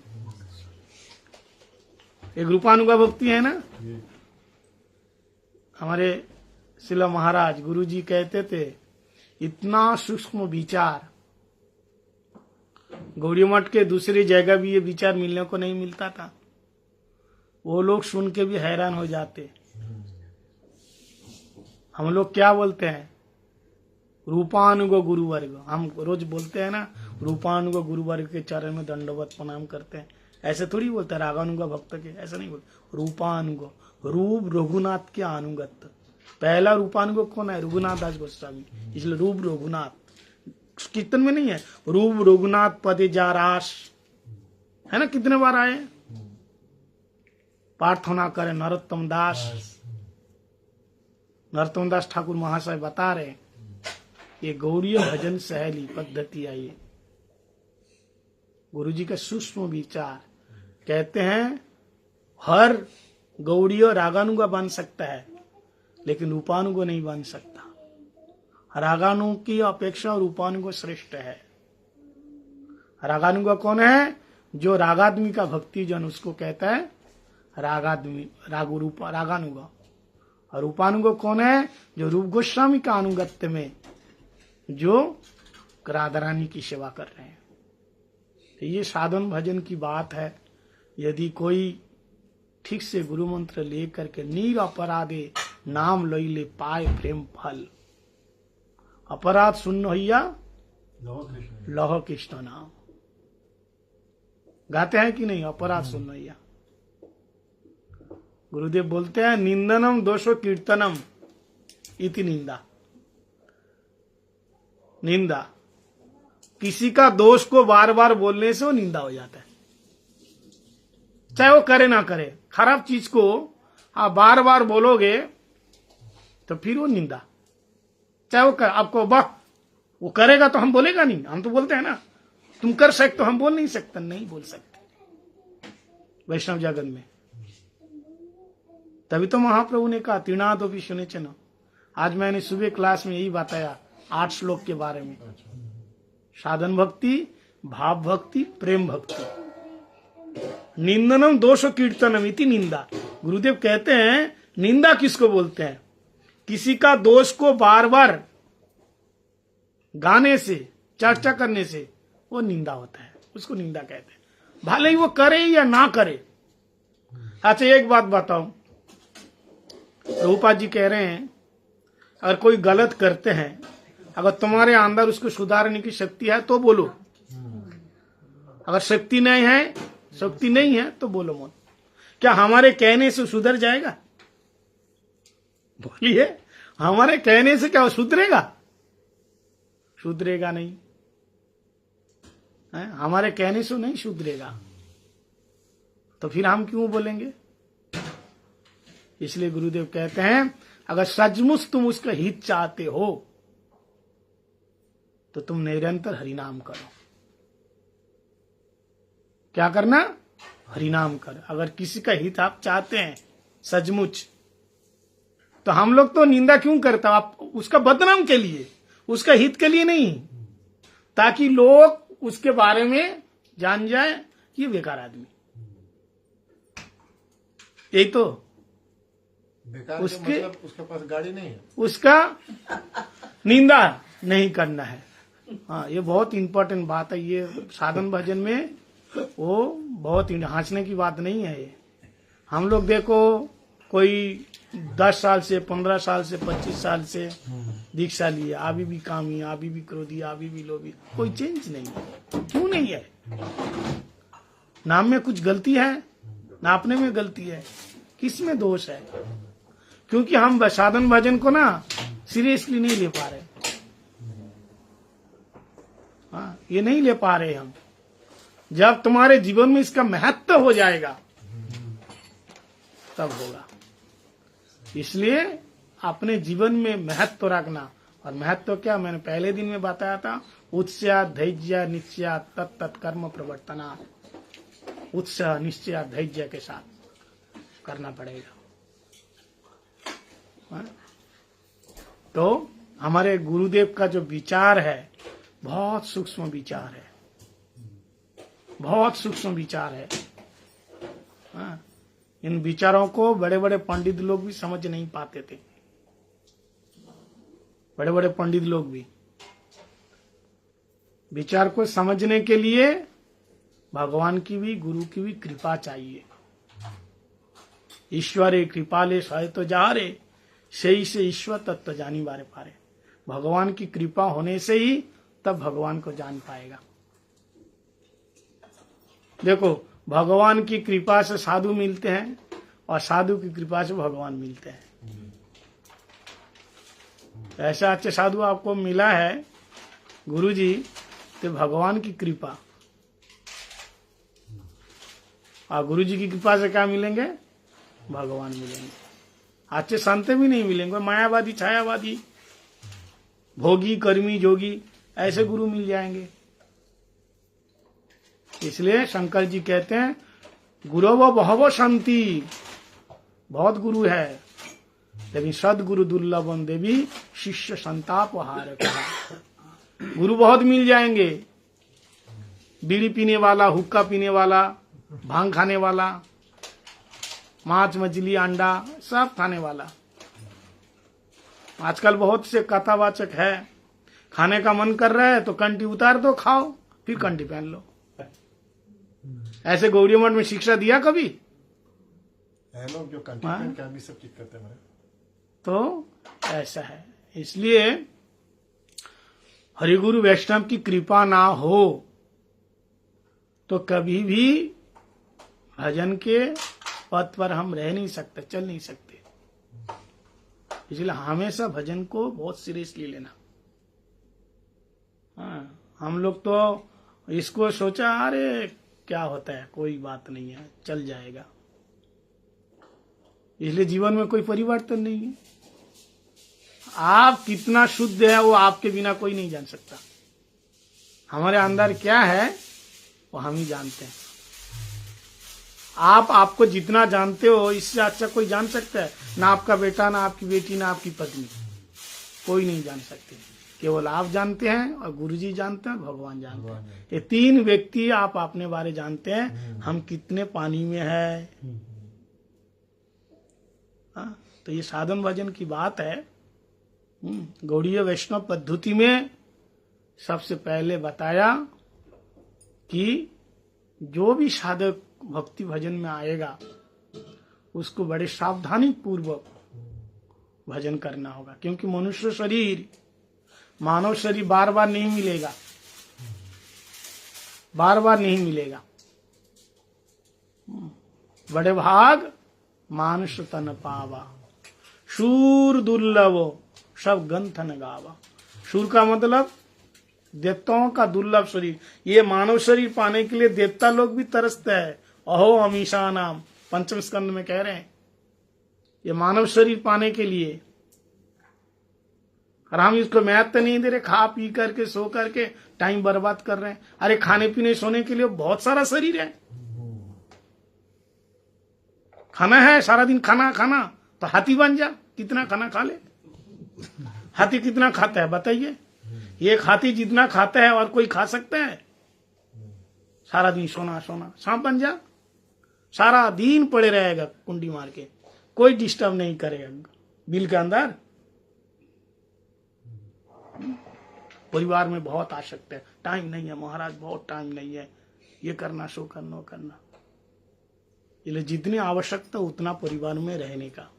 एक रूपानुगा भक्ति है ना, हमारे शिला महाराज गुरु जी कहते थे इतना सूक्ष्म विचार गौड़ी मठ के दूसरी जगह भी ये विचार मिलने को नहीं मिलता था। वो लोग सुन के भी हैरान हो जाते। हम लोग क्या बोलते हैं? रूपानुगो गुरुवर्ग। हम रोज बोलते हैं ना, रूपानुगो गुरुवर्ग के चरण में दंडवत प्रणाम करते हैं। ऐसे थोड़ी बोलते हैं रागानुगा भक्त के, ऐसा नहीं बोलते। रूपानुगो, रूप रघुनाथ के अनुगत, पहला रूपानुग कौन है? रघुनाथ दास गोस्वामी। इसलिए रूप रघुनाथ कीर्तन में नहीं है, रूप रघुनाथ पदे जा रास, है ना, कितने बार आए? प्रार्थना करे नरोत्तम दास। नरोत्तम दास ठाकुर महाशय बता रहे ये गौड़ीय भजन शैली पद्धति है। ये गुरु जी का सूक्ष्म विचार। कहते हैं हर गौड़ीय रागानुगा बन सकता है, लेकिन रूपानुगो नहीं बन सकता। रागानु की अपेक्षा रूपानुगो श्रेष्ठ है। रागानुगा कौन है? जो रागादमी का भक्ति जन, उसको कहता है रागादमी, रागानुगा। और रूपानुगो कौन है? जो रूप गोस्वामी का अनुगत्य में जो राधा रानी की सेवा कर रहे हैं। तो ये साधन भजन की बात है। यदि कोई ठीक से गुरु मंत्र लेकर के नीर अपराधे नाम लइले पाए प्रेम फल। अपराध सुन हैया लह कृष्ण नाम। गाते हैं कि नहीं? अपराध सुन हैया। गुरुदेव बोलते हैं निंदनम दोषो कीर्तनम इति निंदा। निंदा किसी का दोष को बार बार बोलने से वो निंदा हो जाता है, चाहे वो करे ना करे। खराब चीज को आप बार बार बोलोगे तो फिर वो निंदा। चाहे वो आपको वो करेगा तो हम बोलेगा नहीं। हम तो बोलते हैं ना, तुम कर सकते तो हम बोल नहीं सकते, नहीं बोल सकते वैष्णव जगत में। तभी तो महाप्रभु ने कहा तीर्णादो भी सुने चनो। आज मैंने सुबह क्लास में यही बताया 8 श्लोक के बारे में। साधन भक्ति, भाव भक्ति, प्रेम भक्ति। निंदनम दोष कीर्तनम इति निंदा। गुरुदेव कहते हैं निंदा किसको बोलते हैं? किसी का दोष को बार बार गाने से, चर्चा करने से वो निंदा होता है, उसको निंदा कहते हैं, भले ही वो करे या ना करे। अच्छा एक बात बताओ, प्रभुपाद जी कह रहे हैं अगर कोई गलत करते हैं, अगर तुम्हारे अंदर उसको सुधारने की शक्ति है तो बोलो, अगर शक्ति नहीं है तो बोलो मत। क्या हमारे कहने से सुधर जाएगा? बोलिए, हमारे कहने से क्या सुधरेगा? सुधरेगा नहीं है? हमारे कहने से नहीं सुधरेगा, तो फिर हम क्यों बोलेंगे? इसलिए गुरुदेव कहते हैं अगर सचमुच तुम उसका हित चाहते हो तो तुम निरंतर हरिनाम करो। क्या करना? हरिनाम कर। अगर किसी का हित आप चाहते हैं सचमुच, तो हम लोग तो निंदा क्यों करता? आप उसका बदनाम के लिए, उसका हित के लिए नहीं, ताकि लोग उसके बारे में जान जाए ये बेकार आदमी। यही तो बेकार मतलब उसके पास गाड़ी नहीं है, उसका निंदा नहीं करना है। हाँ, ये बहुत इंपॉर्टेंट बात है। ये साधन भजन में वो बहुत हंसने की बात नहीं है। ये हम लोग देखो, कोई 10 साल से, 15 साल से, 25 साल से दीक्षा लिए, अभी भी कामी, अभी भी क्रोधी, अभी भी लोभी, कोई चेंज नहीं है। क्यों नहीं है? नाम में कुछ गलती है, नापने में गलती है, किस में दोष है? क्योंकि हम साधन भजन को ना सीरियसली नहीं ले पा रहे। हाँ, ये नहीं ले पा रहे हम। जब तुम्हारे जीवन में इसका महत्व हो जाएगा तब होगा। इसलिए अपने जीवन में महत्व रखना। और महत्व क्या, मैंने पहले दिन में बताया था, उत्साह धैर्य निश्चय तत्त कर्म प्रवर्तना। उत्साह निश्चय धैर्य के साथ करना पड़ेगा। तो हमारे गुरुदेव का जो विचार है बहुत सूक्ष्म विचार है, बहुत सूक्ष्म विचार है। इन विचारों को बड़े बड़े पंडित लोग भी समझ नहीं पाते थे। बड़े बड़े पंडित लोग भी विचार को समझने के लिए भगवान की भी, गुरु की भी कृपा चाहिए। ईश्वरे कृपाले सहे तो जारे, सही से ईश्वर तत्व जानी बारे पारे। भगवान की कृपा होने से ही तब भगवान को जान पाएगा। देखो, भगवान की कृपा से साधु मिलते हैं और साधु की कृपा से भगवान मिलते हैं। ऐसा अच्छे साधु आपको मिला है गुरु जी, तो भगवान की कृपा। और गुरु जी की कृपा से क्या मिलेंगे? भगवान मिलेंगे। अच्छे संत भी नहीं मिलेंगे, मायावादी, छायावादी, भोगी, कर्मी, जोगी, ऐसे गुरु मिल जाएंगे। इसलिए शंकर जी कहते हैं गुरव बहवो संति, बहुत गुरु है लेकिन सदगुरु दुर्लभम देवी शिष्य संताप हार कहा। गुरु बहुत मिल जाएंगे, बीड़ी पीने वाला, हुक्का पीने वाला, भांग खाने वाला, मांस मछली अंडा सब खाने वाला। आजकल बहुत से कथावाचक है, खाने का मन कर रहा है तो कंठी उतार दो, खाओ, फिर कंठी पहन लो। ऐसे गौरी मठ में शिक्षा दिया कभी? है लोग जो कंठी पहन के भी सब चीज करते हैं। तो ऐसा है। इसलिए हरिगुरु वैष्णव की कृपा ना हो तो कभी भी भजन के पथ पर हम रह नहीं सकते, चल नहीं सकते। इसलिए हमेशा भजन को बहुत सीरियसली लेना। हाँ, हम लोग तो इसको सोचा अरे क्या होता है, कोई बात नहीं है, चल जाएगा। इसलिए जीवन में कोई परिवर्तन नहीं है। आप कितना शुद्ध है वो आपके बिना कोई नहीं जान सकता। हमारे अंदर क्या है वो हम ही जानते हैं। आप आपको जितना जानते हो इससे अच्छा कोई जान सकता है? ना आपका बेटा, ना आपकी बेटी, ना आपकी पत्नी, कोई नहीं जान सकते। केवल आप जानते हैं और गुरुजी जानते हैं, भगवान जानते हैं। ये तीन व्यक्ति आप अपने बारे जानते हैं, हम कितने पानी में है। तो ये साधन भजन की बात है। गौड़ीय वैष्णव पद्धति में सबसे पहले बताया कि जो भी साधक भक्ति भजन में आएगा उसको बड़े सावधानी पूर्वक भजन करना होगा, क्योंकि मनुष्य शरीर, मानव शरीर बार बार नहीं मिलेगा, बार बार नहीं मिलेगा। बड़े भाग मानुष तन पावा, शूर दुर्लभो सब गंथन गावा। शूर का मतलब देवताओं का दुर्लभ शरीर। ये मानव शरीर पाने के लिए देवता लोग भी तरसते हैं। अहो अमीशा नाम पंचम स्कंद में कह रहे हैं, ये मानव शरीर पाने के लिए। और हम इसको महत्व नहीं दे रहे, खा पी करके सो करके टाइम बर्बाद कर रहे हैं। अरे खाने पीने सोने के लिए बहुत सारा शरीर है। खाना है सारा दिन, खाना खाना तो हाथी बन जा, कितना खाना खा ले। हाथी कितना खाता है बताइए? एक हाथी जितना खाता है और कोई खा सकता है? सारा दिन सोना सोना, सांप बन जा, सारा दिन पड़े रहेगा कुंडी मार के, कोई डिस्टर्ब नहीं करेगा बिल के अंदर। परिवार में बहुत आसक्त है, टाइम नहीं है महाराज, बहुत टाइम नहीं है, ये करना सो करना वो करना। इसलिए जितनी आवश्यकता उतना परिवार में रहने का,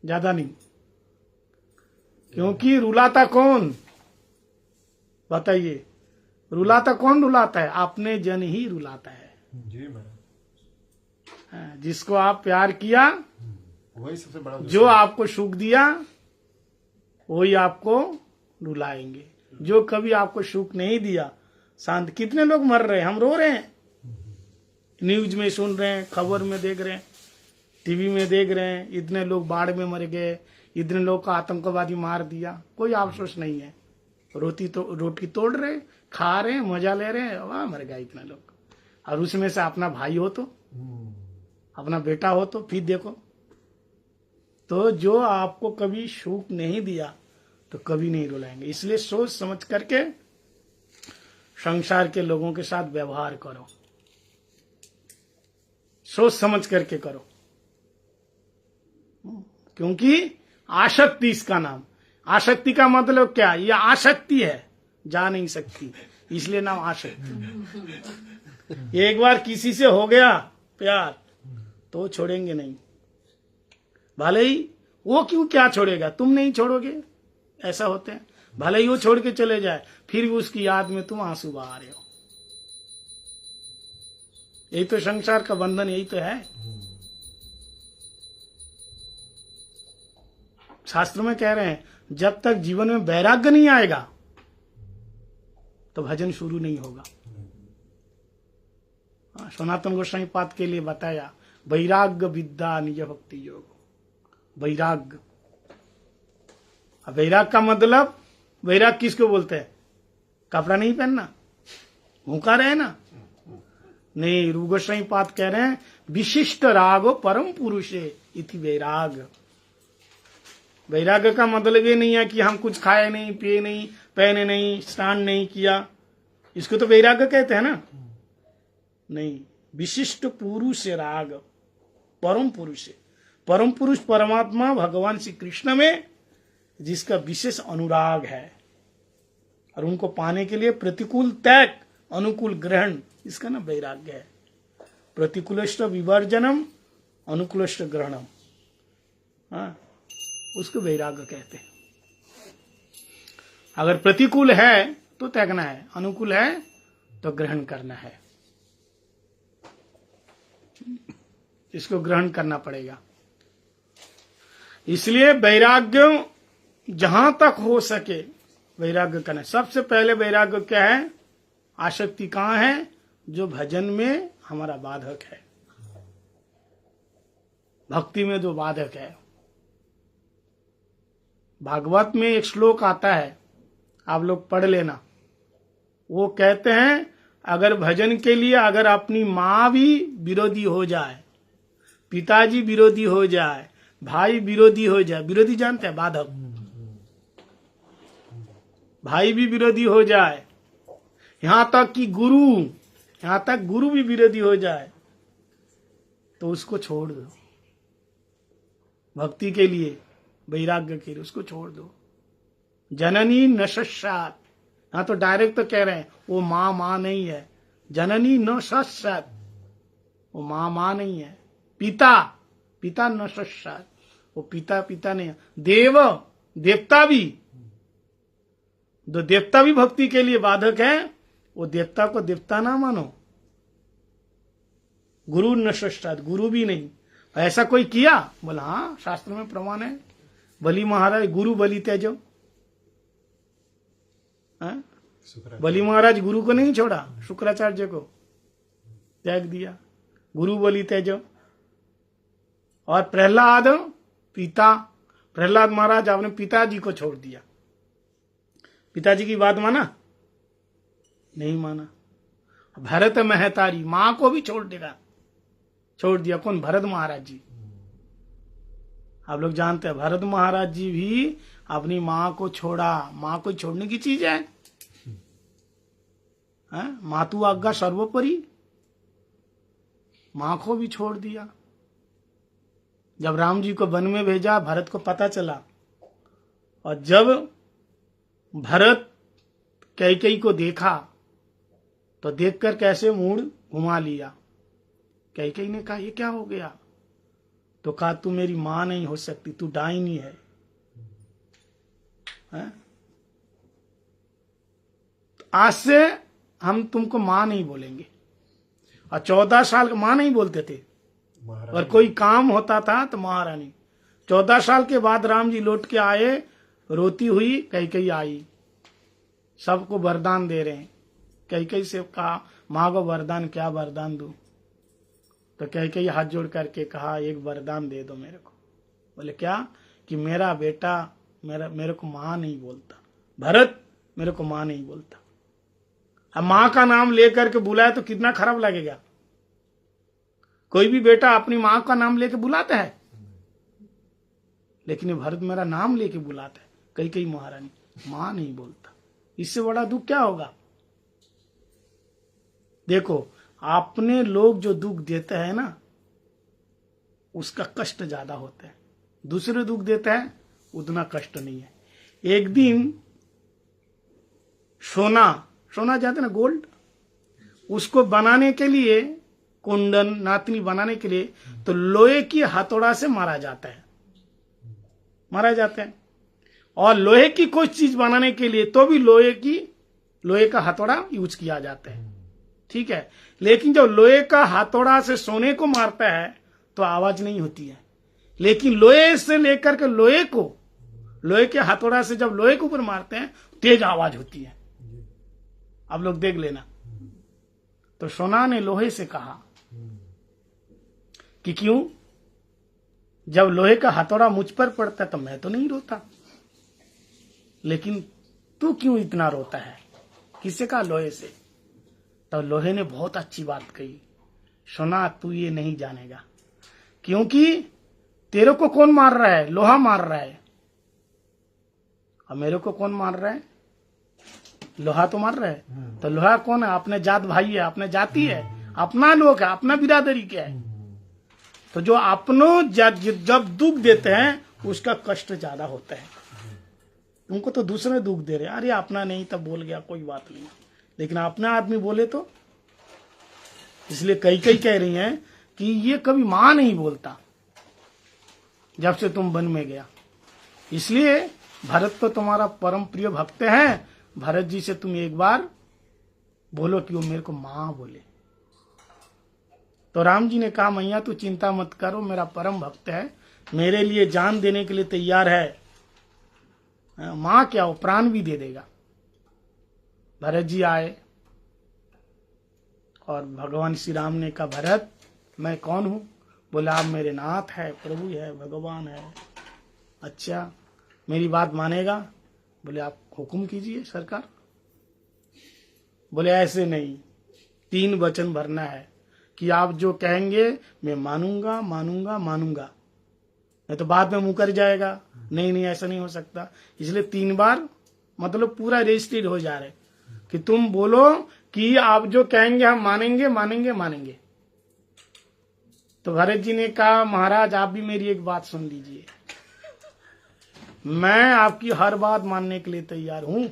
ज्यादा नहीं। क्योंकि रुलाता कौन बताइए? रुलाता कौन रुलाता है? अपने जन ही रुलाता है। जी मैं जिसको आप प्यार किया, वही सबसे बड़ा जो आपको सुख दिया वही आपको रुलाएंगे। जो कभी आपको सुख नहीं दिया, शांत। कितने लोग मर रहे हैं, हम रो रहे हैं, न्यूज में सुन रहे हैं, खबर में देख रहे हैं, टीवी में देख रहे हैं, इतने लोग बाढ़ में मर गए, इतने लोग का आतंकवादी मार दिया, कोई अफसोस नहीं है। रोटी तोड़ रहे, खा रहे हैं, मजा ले रहे हैं, वाह मर गया इतना लोग। और उसमें से अपना भाई हो तो, अपना बेटा हो तो फिर देखो। तो जो आपको कभी सुख नहीं दिया तो कभी नहीं रुलाएंगे। इसलिए सोच समझ करके संसार के लोगों के साथ व्यवहार करो, सोच समझ करके करो। क्योंकि आसक्ति इसका नाम। आसक्ति का मतलब क्या? ये आसक्ति है, जा नहीं सकती, इसलिए नाम आसक्ति। एक बार किसी से हो गया प्यार तो छोड़ेंगे नहीं। भले ही वो क्यों क्या छोड़ेगा, तुम नहीं छोड़ोगे, ऐसा होते हैं। भले ही वो छोड़ के चले जाए, फिर भी उसकी याद में तुम आंसू बहा रहे हो। यही तो संसार का बंधन, यही तो है। शास्त्र में कह रहे हैं जब तक जीवन में वैराग्य नहीं आएगा तो भजन शुरू नहीं होगा। सनातन गोस्वामी पाद के लिए बताया वैराग्य विद्या निज भक्ति योग। वैराग्य, वैराग का मतलब, वैराग किसको बोलते हैं? कपड़ा नहीं पहनना, भूखा रहे ना? नहीं, रूप गोस्वामी पाद कह रहे हैं विशिष्ट रागो परम पुरुषे इति वैराग। वैराग्य का मतलब ये नहीं है कि हम कुछ खाए नहीं, पिए नहीं, पहने नहीं, स्नान नहीं किया, इसको तो वैराग्य कहते हैं ना? नहीं, विशिष्ट पुरुष राग, परम पुरुष है। परम पुरुष परमात्मा भगवान श्री कृष्ण में जिसका विशेष अनुराग है, और उनको पाने के लिए प्रतिकूल त्याग अनुकूल ग्रहण, इसका ना वैराग्य है। प्रतिकूलश्च विवर्जनम अनुकूलश्च ग्रहणम, हाँ, उसको वैराग्य कहते हैं। अगर प्रतिकूल है तो त्यागना है, अनुकूल है तो ग्रहण करना है, इसको ग्रहण करना पड़ेगा। इसलिए वैराग्य जहां तक हो सके वैराग्य करना। सबसे पहले वैराग्य क्या है? आसक्ति कहां है? जो भजन में हमारा बाधक है, भक्ति में जो बाधक है। भागवत में एक श्लोक आता है, आप लोग पढ़ लेना। वो कहते हैं अगर भजन के लिए अगर अपनी माँ भी विरोधी हो जाए, पिताजी विरोधी हो जाए, भाई विरोधी हो जाए, विरोधी जानते हैं? बाधक। भाई भी विरोधी हो जाए, यहां तक कि गुरु भी विरोधी हो जाए, तो उसको छोड़ दो। भक्ति के लिए, वैराग्य के लिए उसको छोड़ दो। जननी न सस्सात, हाँ तो डायरेक्ट तो कह रहे हैं वो माँ नहीं है। जननी न सस्सात, वो माँ नहीं है। पिता न सस्सात, वो पिता नहीं है। देवता भी भक्ति के लिए बाधक है, वो देवता को देवता ना मानो। गुरु न सस्सात, गुरु भी नहीं। ऐसा कोई किया? बोला हाँ, शास्त्र में प्रमाण है। बलि महाराज गुरु बलि त्याजो, बलि महाराज गुरु को नहीं छोड़ा, शुक्राचार्य को त्याग दिया, गुरु बलि त्याजो। और प्रहलाद महाराज आपने पिताजी को छोड़ दिया, पिताजी की बात माना? नहीं माना। भरत महतारी मां को भी छोड़ दिया। कौन? भरत महाराज जी। आप लोग जानते हैं भरत महाराज जी भी अपनी मां को छोड़ा। मां को छोड़ने की चीज है? मातु आज्ञा सर्वोपरि, मां को भी छोड़ दिया। जब राम जी को वन में भेजा, भरत को पता चला, और जब भरत कैकेयी को देखा तो देखकर कैसे मूड घुमा लिया। कैकेयी ने कहा ये क्या हो गया? तो कहा तू मेरी मां नहीं हो सकती, तू डाइनी है। तो आज से हम तुमको मां नहीं बोलेंगे। और 14 साल का मां नहीं बोलते थे, और कोई काम होता था तो महारानी। 14 साल के बाद राम जी लौट के आए, रोती हुई कैकेयी आई, सबको वरदान दे रहे हैं। कैकेयी से कहा माँ को वरदान, क्या वरदान दूं? तो कैकेयी हाथ जोड़ करके कहा एक वरदान दे दो मेरे को। बोले क्या? कि मेरा बेटा मेरे को माँ नहीं बोलता, भरत मेरे को माँ नहीं बोलता। अब माँ का नाम लेकर के बुलाए तो कितना खराब लगेगा? कोई भी बेटा अपनी माँ का नाम लेके बुलाता है, लेकिन ये भरत मेरा नाम लेके बुलाता है। कैकेयी महारानी माँ नहीं बोलता, इससे बड़ा दुख क्या होगा? देखो, अपने लोग जो दुख देते हैं ना, उसका कष्ट ज्यादा होता है। दूसरे दुख देता है उतना कष्ट नहीं है। एक दिन सोना जाते ना, गोल्ड, उसको बनाने के लिए, कुंडन नातनी बनाने के लिए, तो लोहे की हथौड़ा से मारा जाता है। और लोहे की कोई चीज बनाने के लिए तो भी लोहे का हथौड़ा यूज किया जाता है, ठीक है। लेकिन जब लोहे का हथौड़ा से सोने को मारता है तो आवाज नहीं होती है, लेकिन लोहे से लेकर के लोहे को लोहे के हथौड़ा से जब लोहे के ऊपर मारते हैं तेज आवाज होती है। आप लोग देख लेना। तो सोना ने लोहे से कहा कि क्यों, जब लोहे का हथौड़ा मुझ पर पड़ता तो मैं तो नहीं रोता, लेकिन तू क्यों इतना रोता है? किससे कहा? लोहे से। तो लोहे ने बहुत अच्छी बात कही, सोना तू ये नहीं जानेगा, क्योंकि तेरे को कौन मार रहा है? लोहा मार रहा है। और मेरे को कौन मार रहा है? लोहा तो मार रहा है। तो लोहा कौन है? अपने जात भाई है, अपने जाति है, अपना लोग है, अपना बिरादरी क्या है। तो जो अपनों जब दुख देते हैं उसका कष्ट ज्यादा होता है। तुमको तो दूसरे दुख दे रहे, अरे अपना नहीं तब बोल गया कोई बात नहीं, लेकिन अपना आदमी बोले तो। इसलिए कई कह रही हैं कि ये कभी मां नहीं बोलता जब से तुम वन में गया। इसलिए भरत तो तुम्हारा परम प्रिय भक्त है, भरत जी से तुम एक बार बोलो कि वो मेरे को मां बोले। तो राम जी ने कहा, मैया तू चिंता मत करो, मेरा परम भक्त है, मेरे लिए जान देने के लिए तैयार है। मां क्या, वो प्राण भी दे देगा। भरत जी आए और भगवान श्री राम ने कहा, भरत मैं कौन हूं? बोला आप मेरे नाथ है, प्रभु है, भगवान है। अच्छा मेरी बात मानेगा? बोले आप हुक्म कीजिए सरकार। बोले ऐसे नहीं, 3 वचन भरना है कि आप जो कहेंगे मैं मानूंगा मानूंगा मानूंगा, नहीं तो बाद में मुकर जाएगा। नहीं नहीं ऐसा नहीं हो सकता। इसलिए 3 बार मतलब पूरा रजिस्टर्ड हो जा रहा है कि तुम बोलो कि आप जो कहेंगे हम मानेंगे मानेंगे मानेंगे। तो भरत जी ने कहा, महाराज आप भी मेरी एक बात सुन लीजिए, मैं आपकी हर बात मानने के लिए तैयार हूं,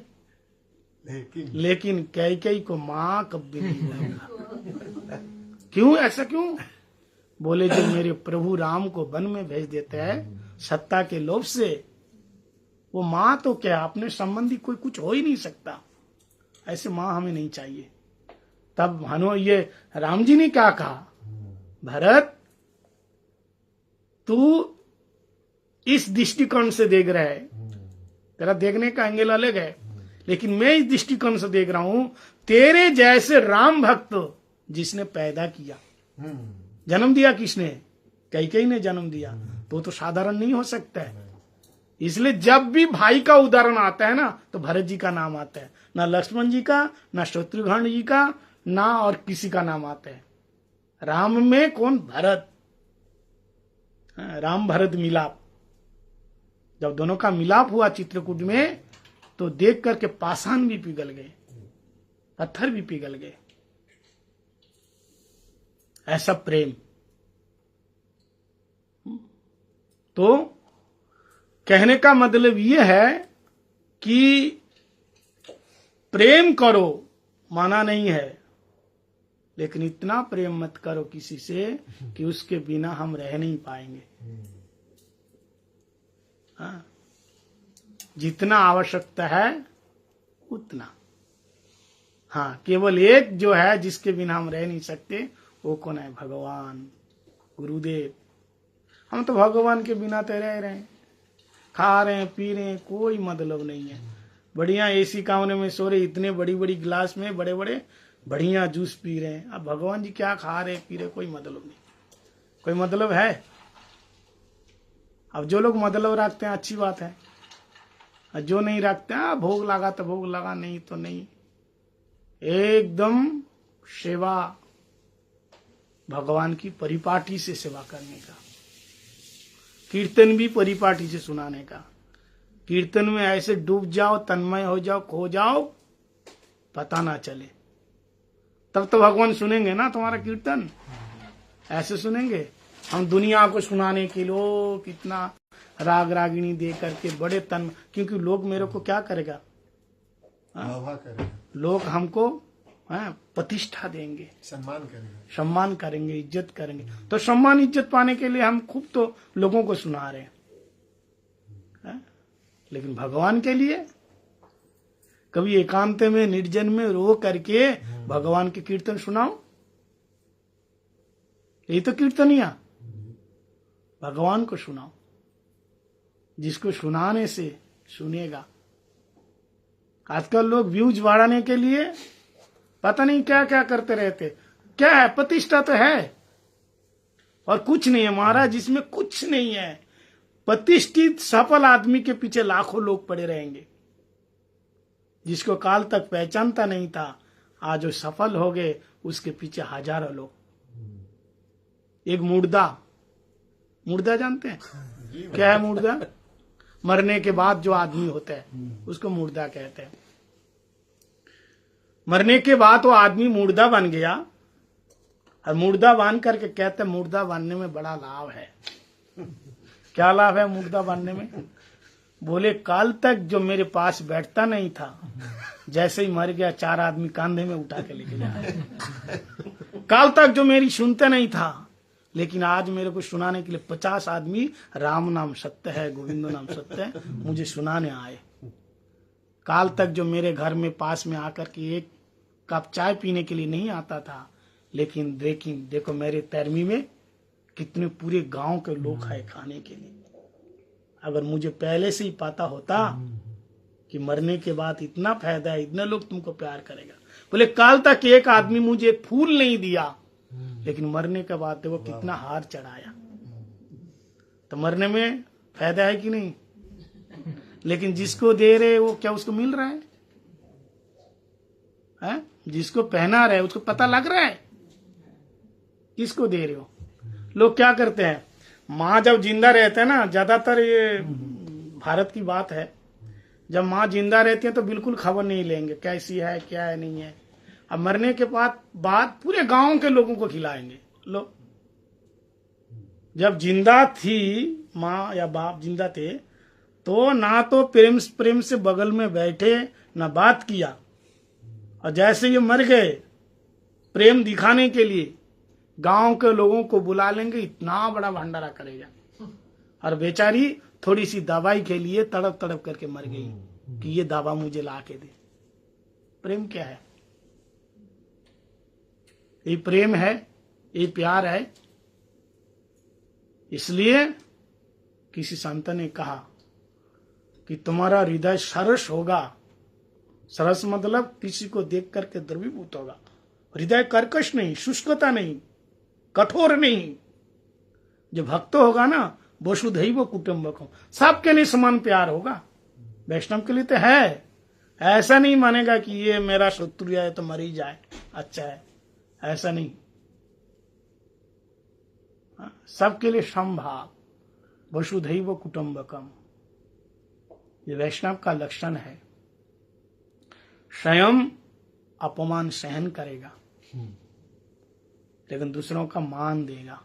लेकिन कैकेयी को मां कभी नहीं बोलूंगा। क्यों? ऐसा क्यों? बोले जो मेरे प्रभु राम को वन में भेज देते हैं सत्ता के लोभ से, वो मां तो क्या अपने संबंधी कोई कुछ हो ही नहीं सकता, ऐसे मां हमें नहीं चाहिए। तब हनो ये राम जी ने क्या कहा, भरत तू इस दृष्टिकोण से देख रहा है, तेरा देखने का एंगल अलग है, लेकिन मैं इस दृष्टिकोण से देख रहा हूं, तेरे जैसे राम भक्त जिसने पैदा किया, जन्म दिया किसने? कैकेयी ने जन्म दिया, तो साधारण नहीं हो सकता है। इसलिए जब भी भाई का उदाहरण आता है ना तो भरत जी का नाम आता है, ना लक्ष्मण जी का, ना शत्रुघ्न जी का, ना और किसी का नाम आता है। राम में कौन? भरत। राम भरत मिलाप, जब दोनों का मिलाप हुआ चित्रकूट में तो देख करके पाषाण भी पिघल गए, पत्थर भी पिघल गए। ऐसा प्रेम। तो कहने का मतलब यह है कि प्रेम करो, माना नहीं है, लेकिन इतना प्रेम मत करो किसी से कि उसके बिना हम रह नहीं पाएंगे। हाँ, जितना आवश्यकता है उतना। हाँ, केवल एक जो है जिसके बिना हम रह नहीं सकते, वो कौन है? भगवान, गुरुदेव। हम तो भगवान के बिना तो रह रहे हैं, खा रहे हैं, पी रहे हैं, कोई मतलब नहीं है। बढ़िया एसी कमरे में सो रहे, इतने बड़ी बड़ी गिलास में बड़े बड़े बढ़िया जूस पी रहे हैं। अब भगवान जी क्या खा रहे पी रहे, कोई मतलब नहीं, कोई मतलब है? अब जो लोग मतलब रखते हैं अच्छी बात है, और जो नहीं रखते हैं भोग लगा तो भोग लगा, नहीं तो नहीं। एकदम सेवा, भगवान की परिपाटी से सेवा करने का, कीर्तन भी परिपाटी से सुनाने का। कीर्तन में ऐसे डूब जाओ, तन्मय हो जाओ, खो जाओ, पता ना चले, तब तो भगवान सुनेंगे ना तुम्हारा कीर्तन। ऐसे सुनेंगे हम दुनिया को सुनाने के लिए कितना राग रागिणी दे करके बड़े तन, क्योंकि लोग मेरे को क्या करेगा? लोग हमको प्रतिष्ठा देंगे, सम्मान करेंगे, इज्जत करेंगे। तो सम्मान इज्जत पाने के लिए हम खूब तो लोगों को सुना रहे हैं, लेकिन भगवान के लिए कभी एकांत में निर्जन में रो करके भगवान के कीर्तन सुनाओ। यही तो कीर्तनिया, भगवान को सुनाओ। जिसको सुनाने से सुनेगा। आजकल लोग व्यूज बढ़ाने के लिए पता नहीं क्या क्या करते रहते। क्या है? प्रतिष्ठा तो है और कुछ नहीं है महाराज, इसमें कुछ नहीं है। प्रतिष्ठित सफल आदमी के पीछे लाखों लोग पड़े रहेंगे। जिसको काल तक पहचानता नहीं था, आज वो सफल हो गए, उसके पीछे हजारों लोग। एक मुर्दा जानते हैं? क्या है मुर्दा? मरने के बाद जो आदमी होता है उसको मुर्दा कहते हैं। मरने के बाद वो आदमी मुर्दा बन गया और मुर्दा बन करके कहते हैं मुर्दा बनने में बड़ा लाभ है। क्या लाभ है मुर्दा बनने में? बोले काल तक जो मेरे पास बैठता नहीं था, जैसे ही मर गया 4 आदमी कांधे में उठा के लेके जा। काल तक जो मेरी सुनते नहीं था, लेकिन आज मेरे को सुनाने के लिए 50 आदमी राम नाम सत्य है, गोविंद नाम सत्य है, मुझे सुनाने आए। काल तक जो मेरे घर में पास में आकर के एक कप चाय पीने के लिए नहीं आता था, लेकिन देखो मेरे पैरवी में कितने पूरे गांव के लोग आए खाने के लिए। अगर मुझे पहले से ही पता होता कि मरने के बाद इतना फायदा है, इतने लोग तुमको प्यार करेगा। बोले काल तक एक आदमी मुझे एक फूल नहीं दिया, लेकिन मरने के बाद देखो कितना हार चढ़ाया। तो मरने में फायदा है कि नहीं? लेकिन जिसको दे रहे वो क्या उसको मिल रहा है? जिसको पहना रहे उसको पता लग रहा है किसको दे रहे हो? लोग क्या करते हैं, माँ जब जिंदा रहते हैं ना, ज्यादातर ये भारत की बात है, जब माँ जिंदा रहती है तो बिल्कुल खबर नहीं लेंगे कैसी है क्या है नहीं है। अब मरने के बाद पूरे गांव के लोगों को खिलाएंगे। लो, जब जिंदा थी माँ या बाप जिंदा थे तो ना तो प्रेम से बगल में बैठे ना बात किया, और जैसे ये मर गए प्रेम दिखाने के लिए गांव के लोगों को बुला लेंगे, इतना बड़ा भंडारा करेगा। और बेचारी थोड़ी सी दवाई के लिए तड़प तड़प करके मर गई कि ये दवा मुझे ला के दे। प्रेम क्या है? ये प्रेम है, ये प्यार है। इसलिए किसी संत ने कहा कि तुम्हारा हृदय सरस होगा। सरस मतलब किसी को देख करके द्रवीभूत होगा। हृदय कर्कश नहीं, शुष्कता नहीं, कठोर नहीं। जो भक्त होगा ना, वसुधैव कुटुंबकम, सबके लिए समान प्यार होगा। वैष्णव के लिए तो है, ऐसा नहीं मानेगा कि ये मेरा शत्रु है तो मर ही जाए, अच्छा है, ऐसा नहीं। सबके लिए समभाव, वसुधैव कुटुंबकम, ये वैष्णव का लक्षण है। स्वयं अपमान सहन करेगा लेकिन दूसरों का मान देगा।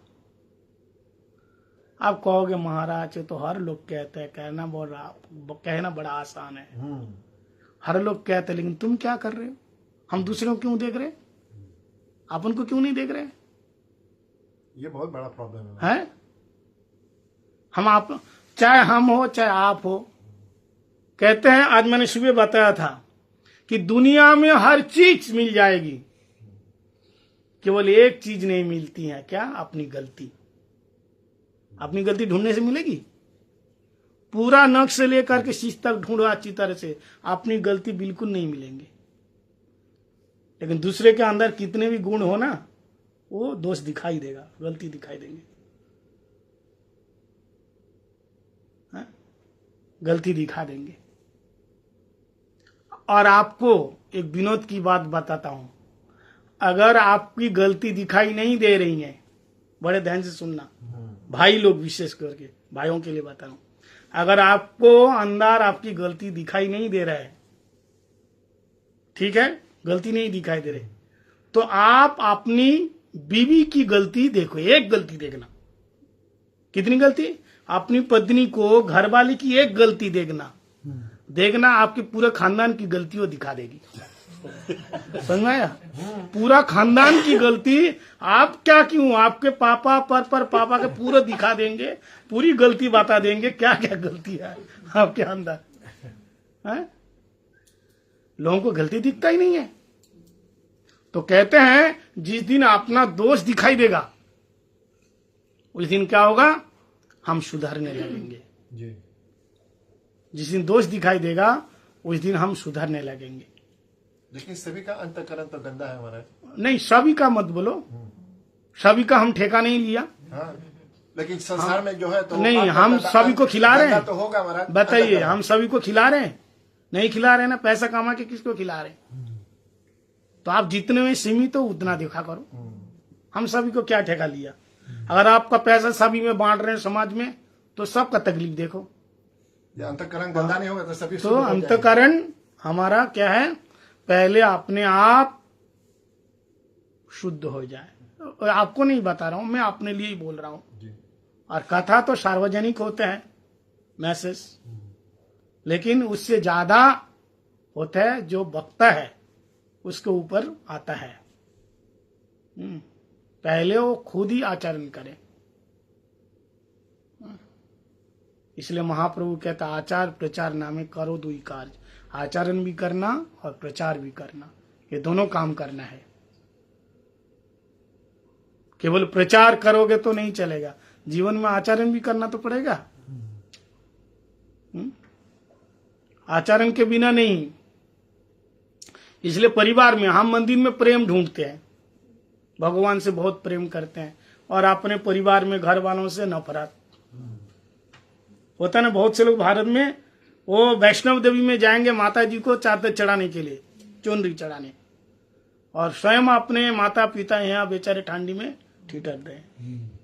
आप कहोगे महाराज तो हर लोग कहते हैं, कहना बड़ा आसान है। हर लोग कहते हैं, लेकिन तुम क्या कर रहे हो? हम दूसरों को क्यों देख रहे, अपन को क्यों नहीं देख रहे? ये बहुत बड़ा प्रॉब्लम है। हम आप, चाहे हम हो चाहे आप हो, कहते हैं, आज मैंने सुबह बताया था कि दुनिया में हर चीज मिल जाएगी, केवल एक चीज नहीं मिलती है। क्या? अपनी गलती। अपनी गलती ढूंढने से मिलेगी? पूरा नख से लेकर के शीश तक ढूंढो अच्छी तरह से, अपनी गलती बिल्कुल नहीं मिलेंगे। लेकिन दूसरे के अंदर कितने भी गुण हो ना, वो दोष दिखाई देगा, गलती दिखाई देंगे, गलती दिखा देंगे। और आपको एक विनोद की बात बताता हूं, अगर आपकी गलती दिखाई नहीं दे रही है, बड़े ध्यान से सुनना, भाई लोग विशेष करके, भाइयों के लिए बता रहा हूं, अगर आपको अंदर आपकी गलती दिखाई नहीं दे रहा है, ठीक है, गलती नहीं दिखाई दे रही, तो आप अपनी बीवी की गलती देखो। एक गलती देखना। कितनी गलती? अपनी पत्नी को, घरवाली की एक गलती देखना, आपके पूरे खानदान की गलतियों दिखा देगी। समझ में आया? पूरा खानदान की गलती, आप क्या क्यों, आपके पापा पर पापा के पूरा दिखा देंगे, पूरी गलती बता देंगे क्या क्या गलती है आपके अंदर है? लोगों को गलती दिखता ही नहीं है। तो कहते हैं जिस दिन अपना दोष दिखाई देगा उस दिन क्या होगा? हम सुधरने लगेंगे। जी। जिस दिन दोष दिखाई देगा उस दिन हम सुधरने लगेंगे। लेकिन सभी का अंतःकरण तो गंदा है महाराज। नहीं, सभी का मत बोलो, सभी का हम ठेका नहीं लिया। हाँ, लेकिन संसार में जो है तो नहीं, हम सभी को खिला रहे हैं तो होगा महाराज। बताइए, हम सभी को खिला रहे हैं? नहीं खिला रहे ना, पैसा कमा के किसको खिला रहे हैं? तो आप जितने में सीमित हो उतना देखा करो। हम सभी को क्या ठेका लिया? अगर आपका पैसा सभी में बांट रहे हैं समाज में, तो सबका तकलीफ देखो। अंतःकरण गंदा नहीं होगा तो सभी तो अंतःकरण हमारा क्या है? पहले अपने आप शुद्ध हो जाए। आपको नहीं बता रहा हूं, मैं अपने लिए ही बोल रहा हूं। और कथा तो सार्वजनिक होते हैं मैसेज, लेकिन उससे ज्यादा होता है जो बकता है उसके ऊपर आता है। पहले वो खुद ही आचरण करे। इसलिए महाप्रभु कहता आचार प्रचार नामे करो दुई कार्य। आचरण भी करना और प्रचार भी करना, ये दोनों काम करना है। केवल प्रचार करोगे तो नहीं चलेगा, जीवन में आचरण भी करना तो पड़ेगा। आचरण के बिना नहीं। इसलिए परिवार में हम मंदिर में प्रेम ढूंढते हैं, भगवान से बहुत प्रेम करते हैं, और अपने परिवार में घर वालों से नफरत होता है ना। बहुत से लोग भारत में वो वैष्णव देवी में जाएंगे माता जी को चादर चढ़ाने के लिए, चुनरी चढ़ाने, और स्वयं अपने माता पिता यहाँ बेचारे ठंडी में ठिठर रहे हैं।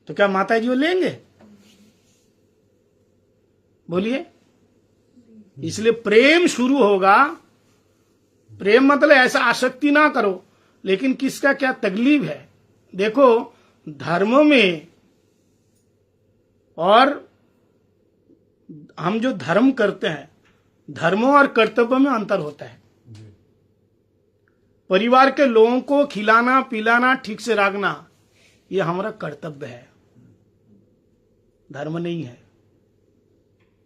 तो क्या माता जी वो लेंगे? बोलिए। इसलिए प्रेम शुरू होगा। प्रेम मतलब ऐसा आसक्ति ना करो, लेकिन किसका क्या तकलीफ है देखो। धर्म में और हम जो धर्म करते हैं, धर्म और कर्तव्य में अंतर होता है। परिवार के लोगों को खिलाना पिलाना ठीक से रखना, ये हमारा कर्तव्य है, धर्म नहीं है।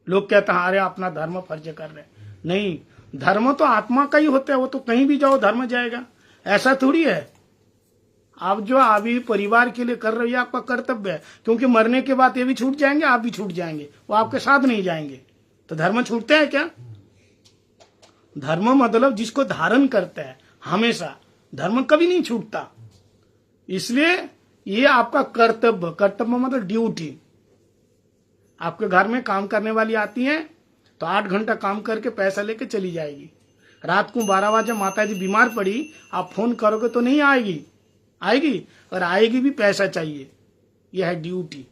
लोग कहते हैं अरे अपना धर्म फर्ज कर रहे हैं। नहीं, धर्म तो आत्मा का ही होता है, वो तो कहीं भी जाओ धर्म जाएगा, ऐसा थोड़ी है। आप जो अभी परिवार के लिए कर रहे हो आपका कर्तव्य है, क्योंकि मरने के बाद ये भी छूट जाएंगे, आप भी छूट जाएंगे, वो आपके साथ नहीं जाएंगे। तो धर्म छूटते हैं क्या? धर्म मतलब जिसको धारण करता है हमेशा, धर्म कभी नहीं छूटता। इसलिए ये आपका कर्तव्य, कर्तव्य मतलब ड्यूटी। आपके घर में काम करने वाली आती है तो 8 घंटा काम करके पैसा लेके चली जाएगी। रात को 12 बजे माता जी बीमार पड़ी, आप फोन करोगे तो नहीं आएगी, आएगी, और आएगी भी पैसा चाहिए। यह है ड्यूटी।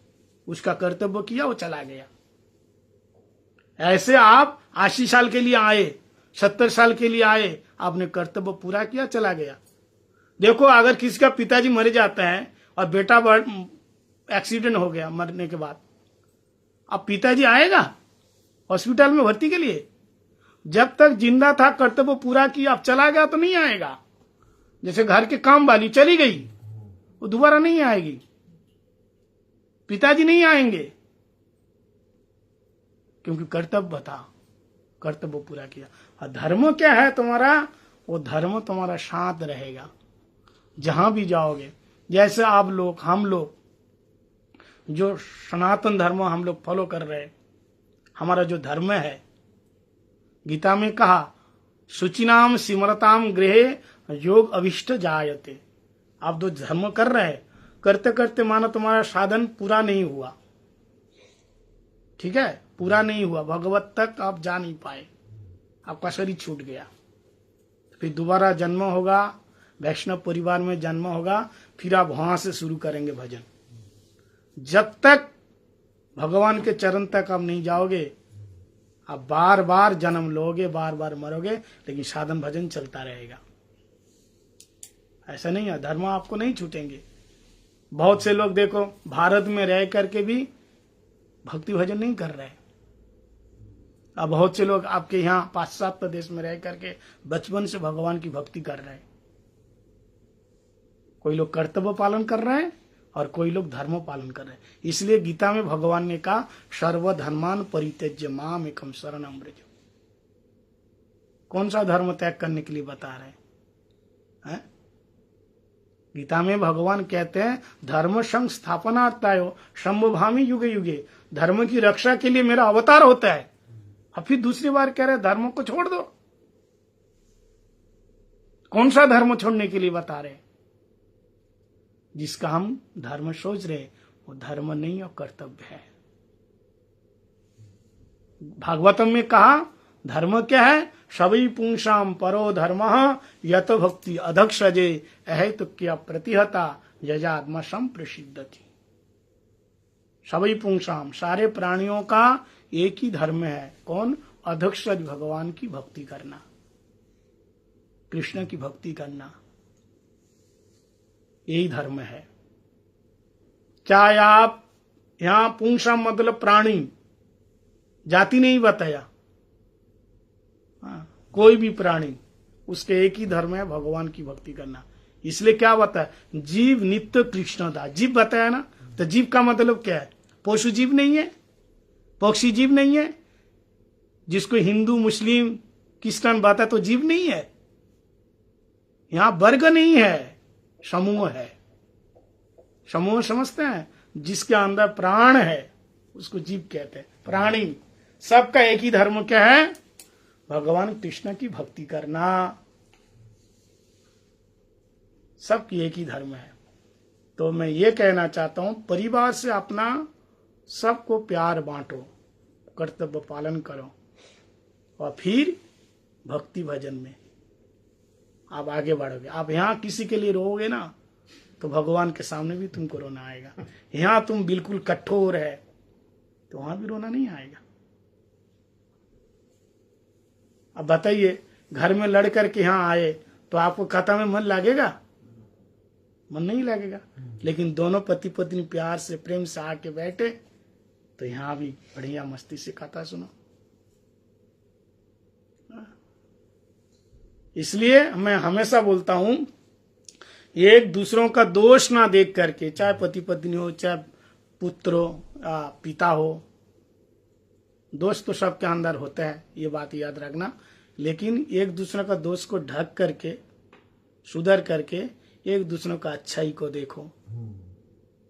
उसका कर्तव्य किया, वो चला गया। ऐसे आप 80 साल के लिए आए, 70 साल के लिए आए, आपने कर्तव्य पूरा किया, चला गया। देखो अगर किसी का पिताजी मर जाता है और बेटा एक्सीडेंट हो गया मरने के बाद, अब पिताजी आएगा हॉस्पिटल में भर्ती के लिए? जब तक जिंदा था कर्तव्य पूरा किया, अब चला गया तो नहीं आएगा। जैसे घर के काम वाली चली गई, वो दोबारा नहीं आएगी, पिताजी नहीं आएंगे, क्योंकि कर्तव्य था, कर्तव्य पूरा किया। और धर्म क्या है तुम्हारा? वो धर्म तुम्हारा साथ रहेगा जहां भी जाओगे। जैसे आप लोग, हम लोग जो सनातन धर्म हम लोग फॉलो कर रहे हैं, हमारा जो धर्म है, गीता में कहा शुचिनाम सिमरताम गृहे योग अभिष्ट जायते। आप जो धर्म कर रहे हैं, करते करते मानो तुम्हारा साधन पूरा नहीं हुआ, ठीक है, पूरा नहीं हुआ, भगवत तक आप जा नहीं पाए, आपका शरीर छूट गया, फिर दोबारा जन्म होगा, वैष्णव परिवार में जन्म होगा, फिर आप वहां से शुरू करेंगे भजन। जब तक भगवान के चरण तक आप नहीं जाओगे, आप बार बार जन्म लोगे, बार बार मरोगे, लेकिन साधन भजन चलता रहेगा। ऐसा नहीं है, धर्म आपको नहीं छूटेंगे। बहुत से लोग देखो भारत में रह करके भी भक्ति भजन नहीं कर रहे। अब बहुत से लोग आपके यहाँ पाश्चात्य देश में रह करके बचपन से भगवान की भक्ति कर रहे हैं। कोई लोग कर्तव्य पालन कर रहे हैं और कोई लोग धर्म पालन कर रहे हैं। इसलिए गीता में भगवान ने कहा सर्वधर्मान परित्यज्य माम एकम शरणम व्रज। कौन सा धर्म त्याग करने के लिए बता रहे हैं? गीता में भगवान कहते हैं धर्म संस्थापनार्थाय संभवामि युगे युगे। धर्म की रक्षा के लिए मेरा अवतार होता है, अब फिर दूसरी बार कह रहे धर्म को छोड़ दो। कौन सा धर्म छोड़ने के लिए बता रहे? जिसका हम धर्म सोच रहे वो धर्म नहीं और कर्तव्य है। भागवतम में कहा धर्म क्या है? सभी पुंसाम परो धर्म यत भक्ति अधक्षजे अहेतु क्या प्रतिहता यजात्मा संप्रसिद्ध थी। सभी पुंसाम सारे प्राणियों का एक ही धर्म है। कौन? अधक्षज भगवान की भक्ति करना, कृष्ण की भक्ति करना, यही धर्म है। चाहे आप यहां पुंसाम मतलब प्राणी, जाति नहीं बताया, कोई भी प्राणी उसके एक ही धर्म है, भगवान की भक्ति करना। इसलिए क्या बताया? जीव नित्य कृष्ण था। जीव बताया ना, तो जीव का मतलब क्या है? पशु जीव नहीं है, पक्षी जीव नहीं है। जिसको हिंदू मुस्लिम क्रिश्चियन बताया तो जीव नहीं है। यहां वर्ग नहीं है, समूह है। समूह समझते हैं? जिसके अंदर प्राण है उसको जीव कहते हैं। प्राणी सबका एक ही धर्म क्या है? भगवान कृष्ण की भक्ति करना। सबकी एक ही धर्म है। तो मैं ये कहना चाहता हूं, परिवार से अपना सबको प्यार बांटो, कर्तव्य पालन करो, और फिर भक्ति भजन में आप आगे बढ़ोगे। आप यहां किसी के लिए रोओगे ना तो भगवान के सामने भी तुमको रोना आएगा। यहां तुम बिल्कुल कठोर है तो वहां भी रोना नहीं आएगा। अब बताइए, घर में लड़ करके यहाँ आए तो आपको कथा में मन लगेगा? मन नहीं लगेगा। लेकिन दोनों पति पत्नी प्यार से प्रेम से आके बैठे तो यहाँ भी बढ़िया मस्ती से कथा सुनो। इसलिए मैं हमेशा बोलता हूं, एक दूसरों का दोष ना देख करके, चाहे पति पत्नी हो, चाहे पुत्र हो, पिता हो, दोष तो सबके अंदर होता है, ये बात याद रखना। लेकिन एक दूसरे का दोष को ढक करके, सुधर करके एक दूसरे का अच्छाई को देखो,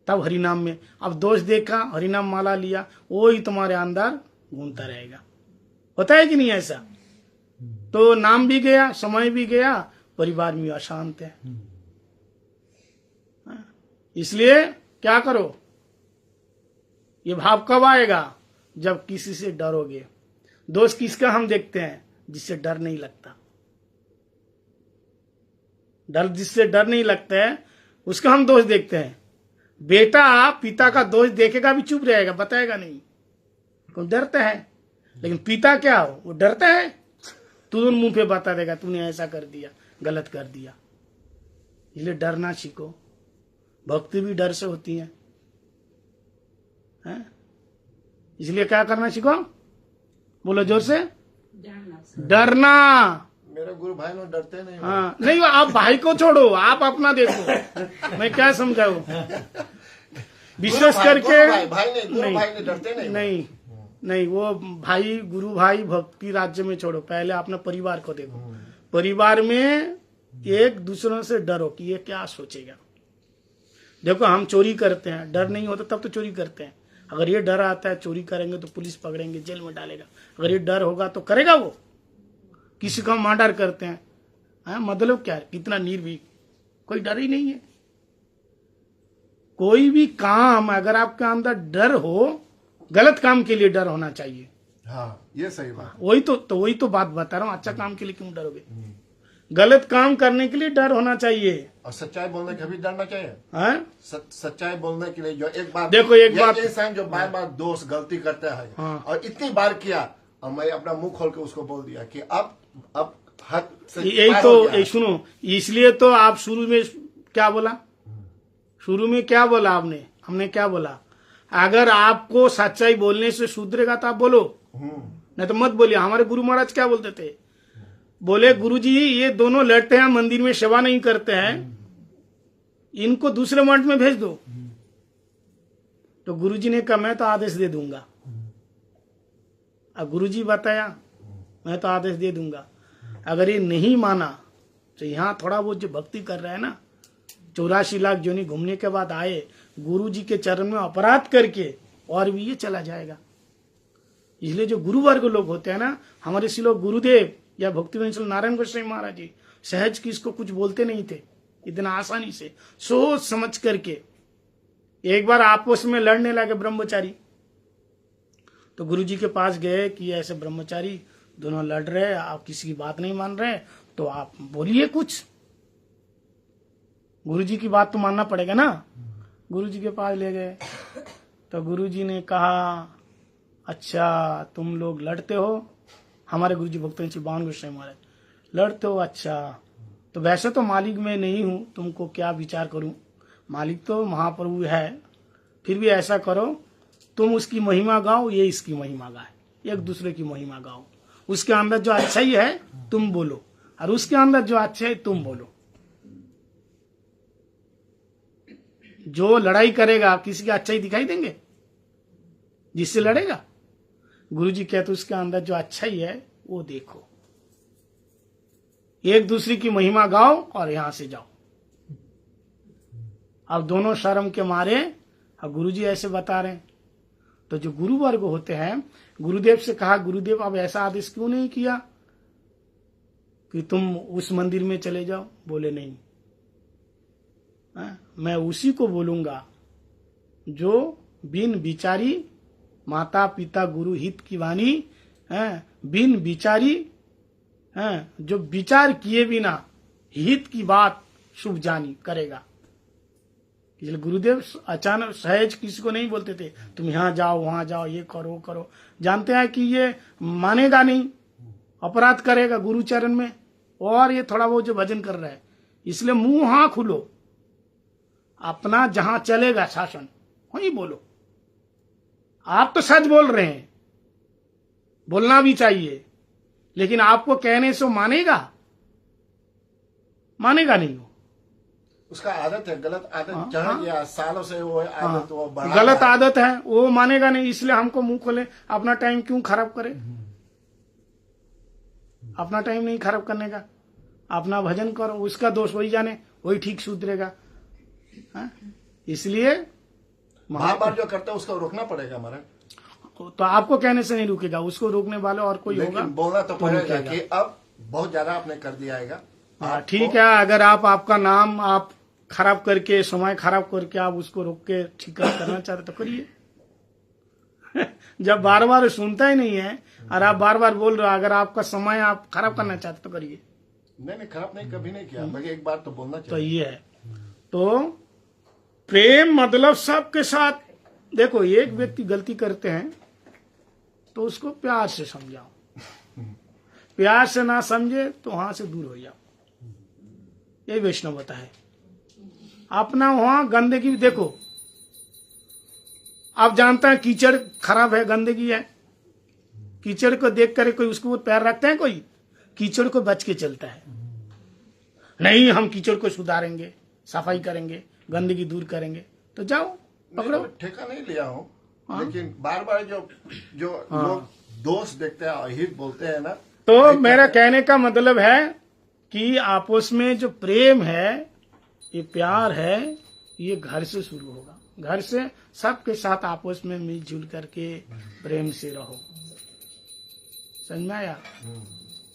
तब हरिनाम में। अब दोष देखा, हरिनाम माला लिया, वो ही तुम्हारे अंदर घूमता रहेगा। होता है कि नहीं ऐसा? तो नाम भी गया, समय भी गया, परिवार में अशांत है। इसलिए क्या करो? ये भाव कब आएगा? जब किसी से डरोगे। दोष किसका हम देखते हैं? जिससे डर नहीं लगता। जिससे डर नहीं लगता है उसका हम दोष देखते हैं। बेटा पिता का दोष देखेगा भी चुप रहेगा, बताएगा नहीं, कोई डरता है। लेकिन पिता क्या हो? वो डरता है, तुरंत मुंह पे बता देगा तूने ऐसा कर दिया, गलत कर दिया। इसलिए डरना सीखो। भक्ति भी डर से होती है? इसलिए क्या करना सीखो? बोलो जोर से। डरना। मेरे गुरु भाई लोग डरते नहीं। हाँ, नहीं, आप भाई को छोड़ो, आप अपना देखो। मैं क्या समझाऊं? विशेष करके भाई नहीं डरते नहीं। नहीं, वो भाई, गुरु भाई भक्ति राज्य में छोड़ो, पहले अपने परिवार को देखो। परिवार में एक दूसरों से डरो कि ये क्या सोचेगा। देखो, हम चोरी करते हैं, डर नहीं होता तब तो चोरी करते हैं। अगर ये डर आता है चोरी करेंगे तो पुलिस पकड़ेंगे, जेल में डालेगा। अगर ये डर होगा तो करेगा वो। किसी का मर्डर करते हैं, मतलब क्या है? कितना निर्भीक, कोई डर ही नहीं है। कोई भी काम अगर आपके अंदर डर हो, गलत काम के लिए डर होना चाहिए। हाँ, ये सही बात। वही तो बात बता रहा हूँ। अच्छा काम के लिए क्यों डरोगे? गलत काम करने के लिए डर होना चाहिए। और सच्चाई बोलने के भी डरना चाहिए। सच्चाई बोलने के लिए जो एक बात देखो, एक बात इंसान जो बार बार दोष गलती करता है, और इतनी बार किया, और मैं अपना मुंह खोल के उसको बोल दिया कि अब हद से यही तो सुनो। इसलिए तो आप शुरू में क्या बोला? शुरू में क्या बोला आपने? हमने क्या बोला? अगर आपको सच्चाई बोलने से सुधरेगा तो आप बोलो, नहीं तो मत बोलिए। हमारे गुरु महाराज क्या बोलते थे? बोले, गुरुजी ये दोनों लड़ते हैं, मंदिर में सेवा नहीं करते हैं, इनको दूसरे मठ में भेज दो। तो गुरुजी ने कहा मैं तो आदेश दे दूंगा। अब गुरुजी बताया मैं तो आदेश दे दूंगा। अगर ये नहीं माना तो यहाँ थोड़ा बहुत जो भक्ति कर रहा है ना, 84 लाख जोनी घूमने के बाद आए, गुरुजी के चरण में अपराध करके और भी ये चला जाएगा। इसलिए जो गुरु वर्ग लोग होते हैं ना, हमारे श्री गुरुदेव या भक्तिवंश नारायण गोस्वामी महाराज जी सहज किसको कुछ बोलते नहीं थे, इतना आसानी से सोच समझ करके। एक बार आपस में लड़ने लगे ब्रह्मचारी, तो गुरु जी के पास गए कि ऐसे ब्रह्मचारी दोनों लड़ रहे, आप किसी की बात नहीं मान रहे, तो आप बोलिए कुछ, गुरु जी की बात तो मानना पड़ेगा ना। गुरु जी के पास ले गए, तो गुरु जी ने कहा, अच्छा तुम लोग लड़ते हो, हमारे गुरु जी भक्तवंशी बावन गोस्वामी महाराज, लड़ते हो, अच्छा तो वैसे तो मालिक मैं नहीं हूं, तुमको क्या विचार करूं, मालिक तो महाप्रभु है, फिर भी ऐसा करो तुम उसकी महिमा गाओ, ये इसकी महिमा गाए, एक दूसरे की महिमा गाओ, उसके अंदर जो अच्छा ही है तुम बोलो और उसके अंदर जो अच्छा है तुम बोलो। जो लड़ाई करेगा किसी की अच्छाई दिखाई देंगे जिससे लड़ेगा? गुरुजी कहते उसके अंदर जो अच्छा ही है वो देखो, एक दूसरे की महिमा गाओ और यहां से जाओ। अब दोनों शर्म के मारे, अब गुरुजी ऐसे बता रहे हैं, तो जो गुरु वर्ग होते हैं, गुरुदेव से कहा, गुरुदेव अब ऐसा आदेश क्यों नहीं किया कि तुम उस मंदिर में चले जाओ? बोले नहीं, मैं उसी को बोलूंगा जो बिन विचारी, माता पिता गुरु हित की वाणी, बिन विचारी, जो विचार किए बिना हित की बात शुभ जानी करेगा। इसलिए गुरुदेव अचानक सहज किसी को नहीं बोलते थे तुम यहां जाओ वहां जाओ, ये करो वो करो, जानते हैं कि ये मानेगा नहीं, अपराध करेगा गुरु चरण में, और ये थोड़ा बहुत जो भजन कर रहा है, इसलिए मुंह हाँ खुलो, अपना जहां चलेगा शासन वहीं बोलो। आप तो सच बोल रहे हैं, बोलना भी चाहिए, लेकिन आपको कहने से मानेगा? मानेगा नहीं। वो उसका आदत है, गलत आदत जहां गया सालों से वो आदत वो बढ़ा गलत आदत है, वो मानेगा नहीं, इसलिए हमको मुंह खोले, अपना टाइम क्यों खराब करे? अपना टाइम नहीं खराब करने का, अपना भजन करो, उसका दोष वही जाने, वही ठीक सुधरेगा। इसलिए बार बार जो करता है उसको रोकना पड़ेगा हमारा। तो आपको कहने से नहीं रुकेगा, उसको रोकने वाले और कोई होगा, बोलना तो पड़ेगा कि अब बहुत ज्यादा आपने कर दिया है। हाँ ठीक है, अगर आपका नाम आप खराब करके, समय खराब करके आप उसको रोक के ठीक करना चाहते तो करिए। जब बार बार सुनता ही नहीं है और आप बार बार बोल रहे हो, अगर आपका समय आप खराब करना चाहते तो करिए। नहीं खराब नहीं, कभी नहीं किया, बाकी एक बार तो बोलना चाहिए। तो ये है, तो प्रेम मतलब सबके साथ। देखो एक व्यक्ति गलती करते हैं तो उसको प्यार से समझाओ, प्यार से ना समझे तो वहां से दूर हो जाओ, ये वैष्णवता है। अपना वहां गंदगी देखो, आप जानते हैं कीचड़ खराब है, गंदगी है, कीचड़ को देख कर कोई उसको पैर रखते हैं? कोई कीचड़ को बच के चलता है, नहीं हम कीचड़ को सुधारेंगे, सफाई करेंगे, गंदगी दूर करेंगे, तो जाओ पकड़ो। ठेका नहीं लिया हूँ, लेकिन बार बार जो लोग दोष देखते हैं, हित बोलते हैं ना, तो मेरा कहने का मतलब है कि आपस में जो प्रेम है, ये प्यार है, ये घर से शुरू होगा। घर से सबके साथ आपस में मिलजुल करके प्रेम से रहो, समझ में आया?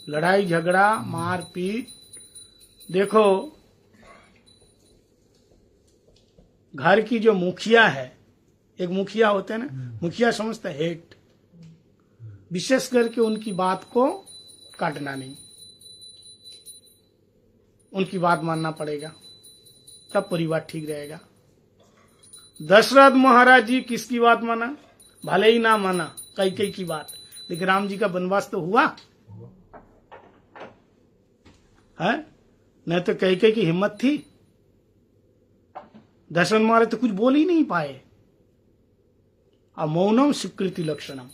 लड़ाई झगड़ा मारपीट, देखो घर की जो मुखिया है, एक मुखिया होते हैं ना, मुखिया समझता है हेट, विशेष करके उनकी बात को काटना नहीं, उनकी बात मानना पड़ेगा, तब परिवार ठीक रहेगा। दशरथ महाराज जी किसकी बात माना? भले ही ना माना कैकेयी की बात, लेकिन राम जी का वनवास तो हुआ है, नहीं तो कैकेयी की हिम्मत थी? दशरथ महाराज तो कुछ बोल ही नहीं पाए। अमौनम स्वीकृति लक्षणम,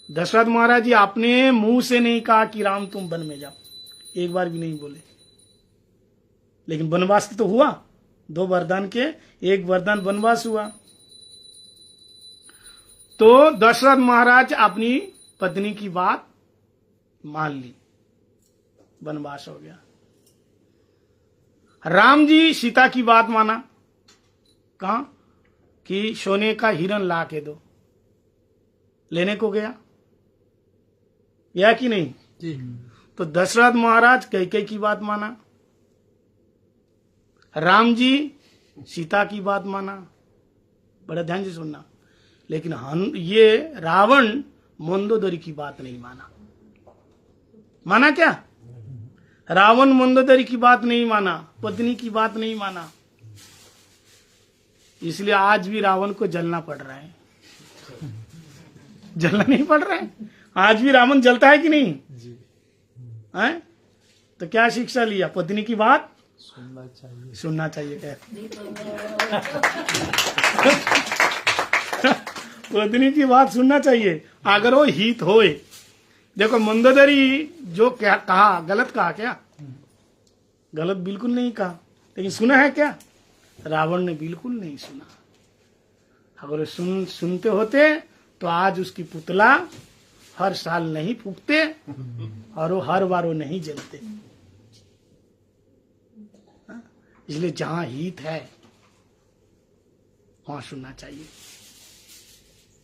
दशरथ महाराज जी अपने मुंह से नहीं कहा कि राम तुम वन में जाओ, एक बार भी नहीं बोले, लेकिन वनवास तो हुआ, 2 वरदान के 1 वरदान वनवास हुआ। तो दशरथ महाराज अपनी पत्नी की बात मान ली, वनवास हो गया। राम जी सीता की बात माना, कहा कि सोने का हिरण ला के दो, लेने को गया कि नहीं? तो दशरथ महाराज कैकेयी की बात माना, राम जी सीता की बात माना, बड़ा ध्यान से सुनना। लेकिन हम ये रावण मंदोदरी की बात नहीं माना। माना क्या? रावण मंदोदरी की बात नहीं माना, पत्नी की बात नहीं माना। इसलिए आज भी रावण को जलना पड़ रहा है। जलना नहीं पड़ रहा है? आज भी रावण जलता है कि नहीं? है? तो क्या शिक्षा लिया? पत्नी की बात सुनना चाहिए क्या? पत्नी की बात सुनना चाहिए अगर वो हित होए। देखो मंदोदरी जो क्या कहा, गलत कहा क्या? गलत बिल्कुल नहीं कहा, लेकिन सुना है क्या? रावण ने बिल्कुल नहीं सुना। अगर सुनते होते तो आज उसकी पुतला हर साल नहीं फूकते और वो हर बार वो नहीं जलते। इसलिए जहां हित है वहां सुनना चाहिए।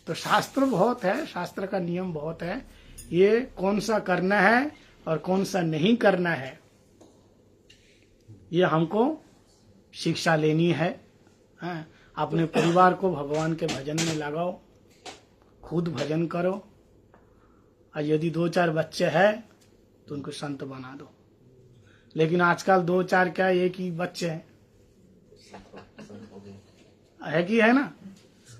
तो शास्त्र बहुत है, शास्त्र का नियम बहुत है, ये कौन सा करना है और कौन सा नहीं करना है ये हमको शिक्षा लेनी है। अपने परिवार को भगवान के भजन में लगाओ, खुद भजन करो, और यदि 2-4 बच्चे हैं तो उनको संत बना दो। लेकिन आजकल 2-4 क्या, एक ही बच्चे हैं, है कि है ना?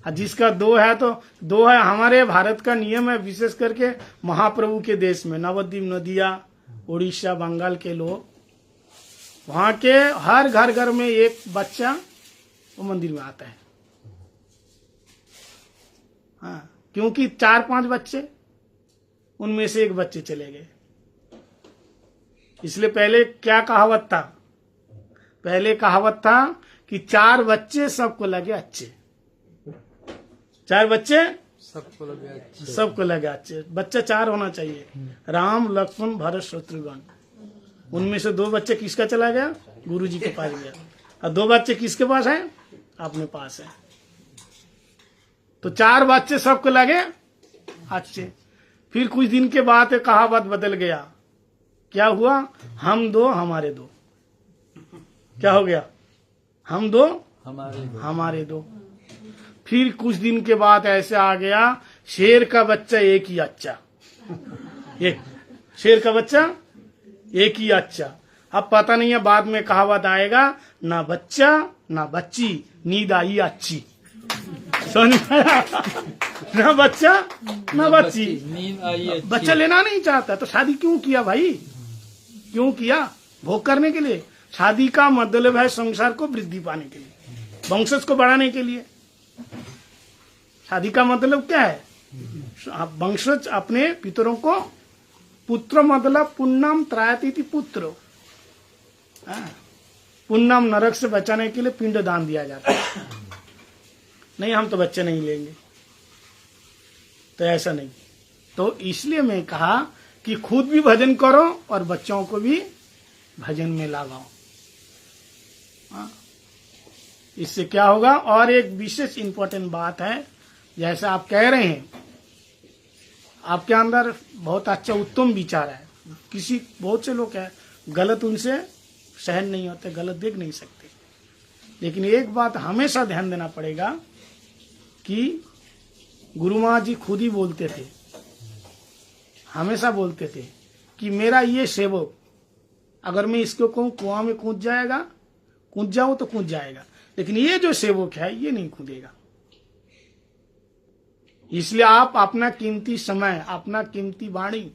जिसका 2 है तो 2 है। हमारे भारत का नियम है, विशेष करके महाप्रभु के देश में, नवद्वीप नदिया, उड़ीसा, बंगाल के लोग, वहां के हर घर में एक बच्चा वो मंदिर में आता है। हाँ, क्योंकि 4-5 बच्चे, उनमें से एक बच्चे चले गए। इसलिए पहले क्या कहावत था? पहले कहावत था कि 4 बच्चे सबको लगे अच्छे। 4 बच्चे सबको लगे अच्छे। बच्चा 4 होना चाहिए, राम, लक्ष्मण, भरत, शत्रुघ्न। उनमें से 2 बच्चे किसका चला गया? गुरु जी के पास गया। और 2 बच्चे किसके पास है? अपने पास है। तो 4 बच्चे सबको लगे अच्छे। फिर कुछ दिन के बाद कहावत बदल गया। क्या हुआ? हम 2 हमारे 2। क्या हो गया? हम 2 हमारे 2। फिर कुछ दिन के बाद ऐसे आ गया, शेर का बच्चा एक ही अच्छा। एक शेर का बच्चा एक ही अच्छा। अब पता नहीं है, बाद में कहावत आएगा, ना बच्चा ना बच्ची, नींद आई अच्छी। समझ में आया? ना बच्चा ना बच्ची, नींद आई अच्छी। बच्चा लेना नहीं चाहता तो शादी क्यों किया भाई? क्यों किया? भोग करने के लिए। शादी का मतलब है संसार को वृद्धि पाने के लिए, वंशज को बढ़ाने के लिए। शादी का मतलब क्या है? वंशज अपने पितरों को, पुत्र मतलब पुण्यम त्रायती पुत्र, पुण्यम नरक से बचाने के लिए पिंड दान दिया जाता है। नहीं, हम तो बच्चे नहीं लेंगे, तो ऐसा नहीं। तो इसलिए मैं कहा कि खुद भी भजन करो और बच्चों को भी भजन में लगाओ। इससे क्या होगा? और एक विशेष इंपॉर्टेंट बात है, जैसा आप कह रहे हैं, आपके अंदर बहुत अच्छा उत्तम विचार है। बहुत से लोग हैं गलत, उनसे सहन नहीं होते, गलत देख नहीं सकते। लेकिन एक बात हमेशा ध्यान देना पड़ेगा कि गुरु महाराज जी खुद ही बोलते थे, हमेशा बोलते थे कि मेरा ये सेवक, अगर मैं इसको कहूँ कुआं में कूद जाऊं तो कूद जाएगा, लेकिन ये जो सेवक है ये नहीं कूदेगा। इसलिए आप अपना कीमती समय, अपना कीमती वाणी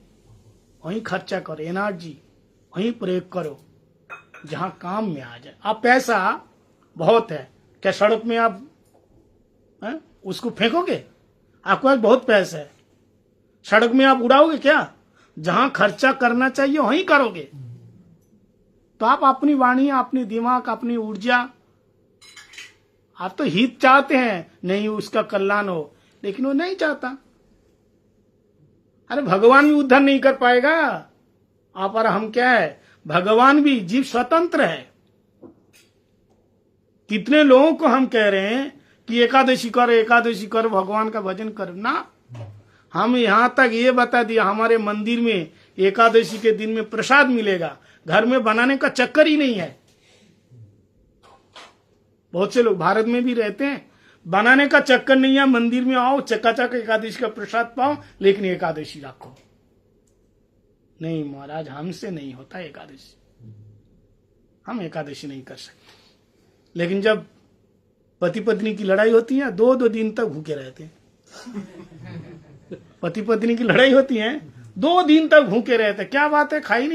वहीं खर्चा करो, एनर्जी वहीं प्रयोग करो जहां काम में आ जाए। आप पैसा बहुत है, क्या सड़क में आप उसको फेंकोगे? आपके पास बहुत पैसा है, सड़क में आप उड़ाओगे क्या? जहां खर्चा करना चाहिए वहीं करोगे। तो आप अपनी वाणी, अपनी दिमाग, अपनी ऊर्जा, आप तो हित चाहते हैं, नहीं उसका कल्याण हो, लेकिन वो नहीं चाहता। अरे भगवान भी उद्धार नहीं कर पाएगा आप और हम क्या है? भगवान भी, जीव स्वतंत्र है। कितने लोगों को हम कह रहे हैं कि एकादशी करो, एकादशी करो, भगवान का भजन करो ना। हम यहाँ तक ये बता दिया हमारे मंदिर में एकादशी के दिन में प्रसाद मिलेगा, घर में बनाने का चक्कर ही नहीं है। बहुत से लोग भारत में भी रहते हैं, बनाने का चक्कर नहीं है, मंदिर में आओ चकाचक एकादशी का प्रसाद पाओ, लेकिन एकादशी रखो नहीं। महाराज हमसे नहीं होता एकादशी, हम एकादशी नहीं कर सकते। लेकिन जब पति पत्नी की लड़ाई होती है 2-2 दिन तक भूखे रहते हैं। पति पत्नी की लड़ाई होती है 2 दिन तक भूखे रहते, क्या बात है खाई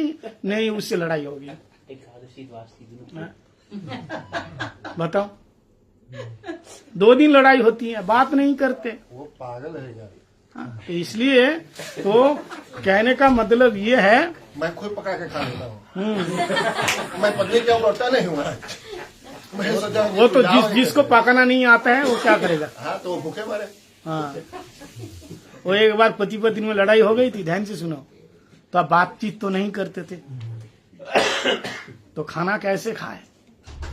नहीं, उससे लड़ाई होगी। बताओ 2 दिन लड़ाई होती है, बात नहीं करते, वो पागल है यार। तो इसलिए तो कहने का मतलब ये है, मैं खुद पका के खा लेता हूँ। मैं पत्नी के ऊपर लड़ता नहीं हुआ। मैं सोचा वो तो जिसको पकाना नहीं आता है वो क्या करेगा। हाँ तो वो भूखे मरे। हाँ वो एक बार पति पत्नी में लड़ाई हो गई थी, ध्यान से सुनो, तो आप बातचीत तो नहीं करते थे, तो खाना कैसे खाए,